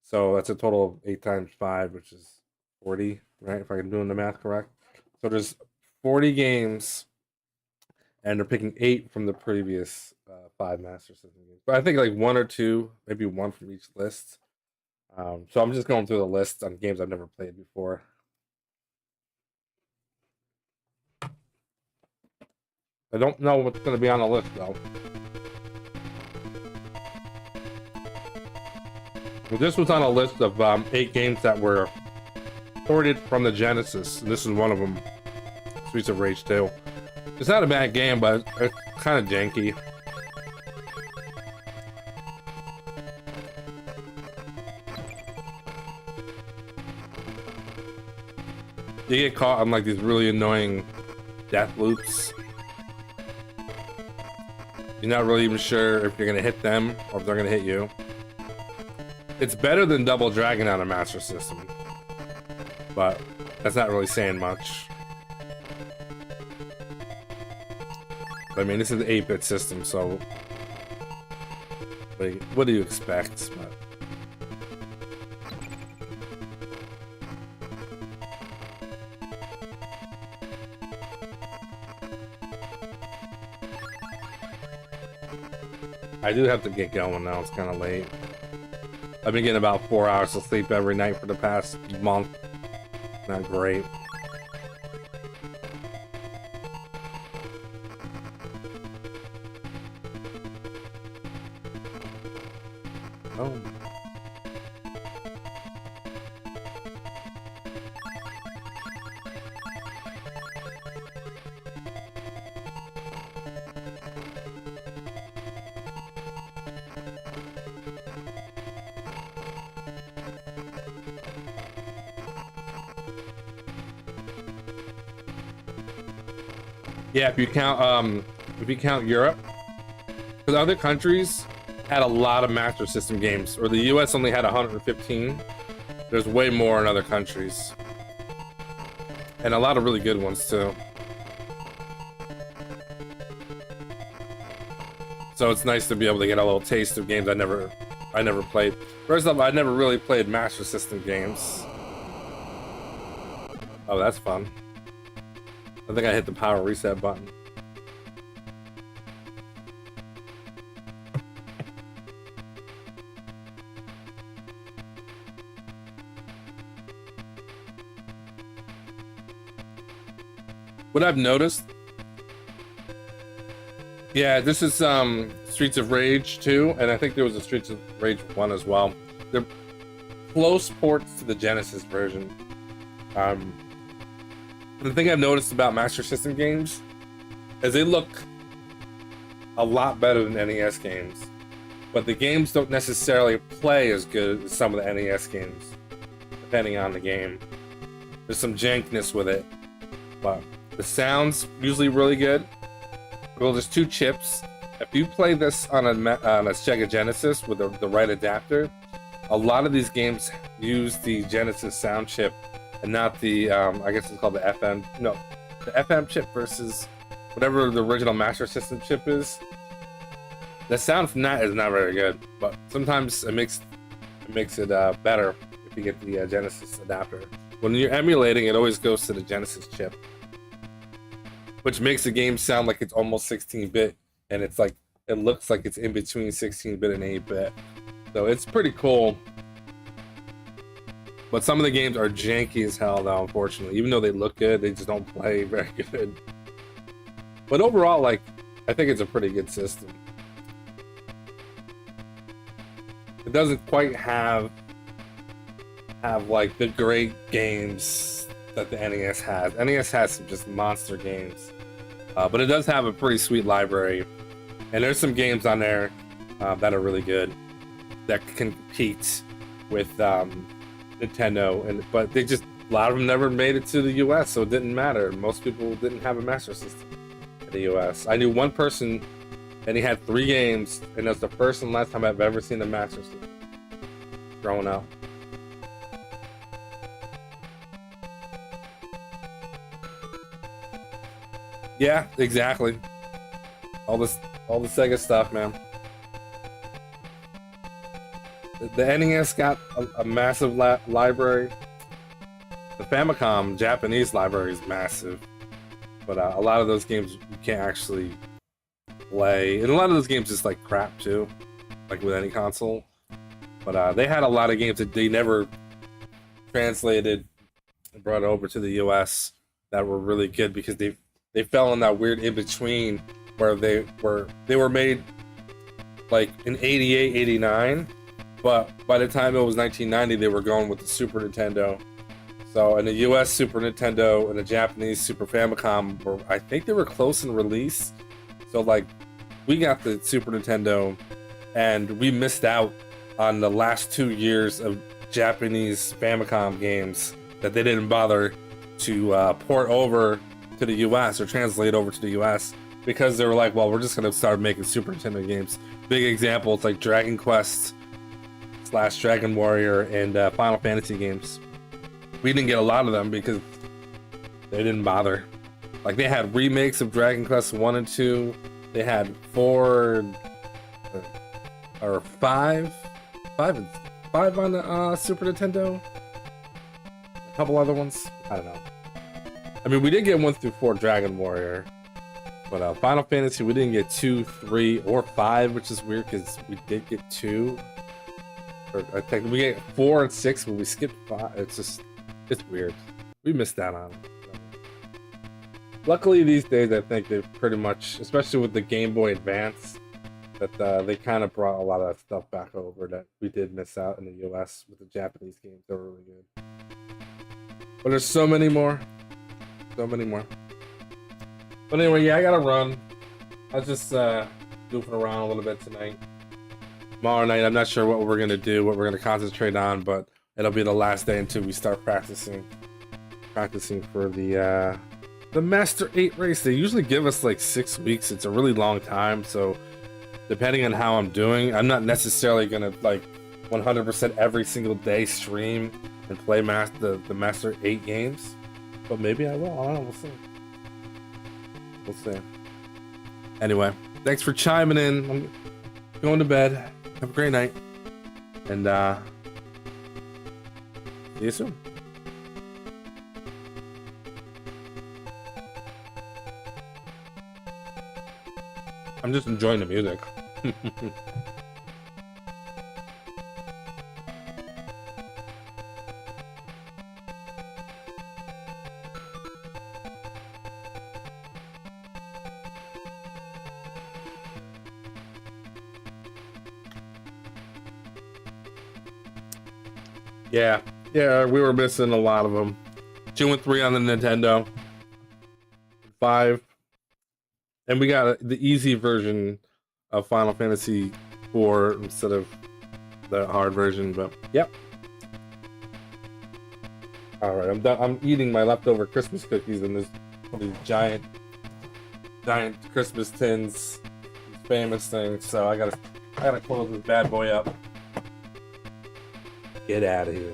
so that's a total of 8 times 5, which is 40, right? If I'm doing the math correct. So there's 40 games, and they're picking 8 from the previous 5 Master System games. But I think like 1 or 2, maybe 1 from each list. So I'm just going through the list on games I've never played before. I don't know what's going to be on the list, though. Well, this was on a list of 8 games that were ported from the Genesis, and this is one of them. Streets of Rage 2. It's not a bad game, but it's kind of janky. You get caught on like these really annoying death loops. You're not really even sure if you're gonna hit them or if they're gonna hit you. It's better than Double Dragon on a Master System, but that's not really saying much. I mean, this is an 8-bit system, so what do you expect? But I do have to get going now. It's kind of late. I've been getting about 4 hours of sleep every night for the past month. Not great. Oh. Yeah, if you count Europe, because other countries had a lot of Master System games, or the US only had 115. There's way more in other countries, and a lot of really good ones too. So it's nice to be able to get a little taste of games I never played. First off, I never really played Master System games. Oh, that's fun. I think I hit the power reset button. What I've noticed, yeah, this is Streets of Rage 2, and I think there was a Streets of Rage 1 as well. They're close ports to the Genesis version. The thing I've noticed about Master System games is they look a lot better than NES games, but the games don't necessarily play as good as some of the NES games, depending on the game. There's some jankness with it, but the sound's usually really good. Well, there's 2 chips. If you play this on a Sega Genesis with the right adapter, a lot of these games use the Genesis sound chip and not the, I guess it's called the FM, no, the FM chip versus whatever the original Master System chip is. The sound from that is not very good, but sometimes it makes it better if you get the Genesis adapter. When you're emulating, it always goes to the Genesis chip, which makes the game sound like it's almost 16-bit, and it's like it looks like it's in between 16-bit and 8-bit. So it's pretty cool. But some of the games are janky as hell, though, unfortunately. Even though they look good, they just don't play very good. But overall, like, I think it's a pretty good system. It doesn't quite have like the great games that the NES has. NES has some just monster games, but it does have a pretty sweet library, and there's some games on there that are really good that can compete with Nintendo, but they just, a lot of them never made it to the US, so it didn't matter. Most people didn't have a Master System in the US. I knew one person, and he had 3 games, and that's the first and last time I've ever seen the Master System growing up. Yeah, exactly. All the Sega stuff, man. The NES got a massive library. The Famicom Japanese library is massive, but a lot of those games you can't actually play, and a lot of those games just like crap too, like with any console. But they had a lot of games that they never translated and brought over to the US that were really good because they fell in that weird in between where they were made like in 88, 89. But by the time it was 1990, they were going with the Super Nintendo. So in the US Super Nintendo and the Japanese Super Famicom were, I think they were close in release. So like, we got the Super Nintendo and we missed out on the last 2 years of Japanese Famicom games that they didn't bother to port over to the US or translate over to the US because they were like, well, we're just gonna start making Super Nintendo games. Big examples like Dragon Quest / Dragon Warrior and Final Fantasy games. We didn't get a lot of them because they didn't bother. Like, they had remakes of Dragon Quest 1 and 2. They had 4 or 5 on the Super Nintendo. A couple other ones. I don't know. I mean, we did get 1 through 4 Dragon Warrior, but Final Fantasy we didn't get 2, 3, or 5, which is weird because we did get 2. Or I think we get 4 and 6, but we skipped 5. It's weird. We missed out on it. Luckily, these days I think they've pretty much, especially with the Game Boy Advance, that they kind of brought a lot of stuff back over that we did miss out in the US with the Japanese games. They were really good. But there's so many more. So many more. But anyway, yeah, I gotta run. I was just goofing around a little bit tonight. Tomorrow night, I'm not sure what we're gonna do, what we're gonna concentrate on, but it'll be the last day until we start practicing for the Master8 race. They usually give us like 6 weeks. It's a really long time, so depending on how I'm doing, I'm not necessarily gonna like 100% every single day stream and play the Master8 games, but maybe I will. I don't know. We'll see. Anyway, thanks for chiming in. I'm going to bed. Have a great night, and see you soon. I'm just enjoying the music. Yeah, we were missing a lot of them. 2 and 3 on the Nintendo. 5. And we got the easy version of Final Fantasy 4 instead of the hard version, but yep. Alright, I'm done. I'm eating my leftover Christmas cookies in these giant Christmas tins. These famous things, so I gotta close this bad boy up. Get out of here.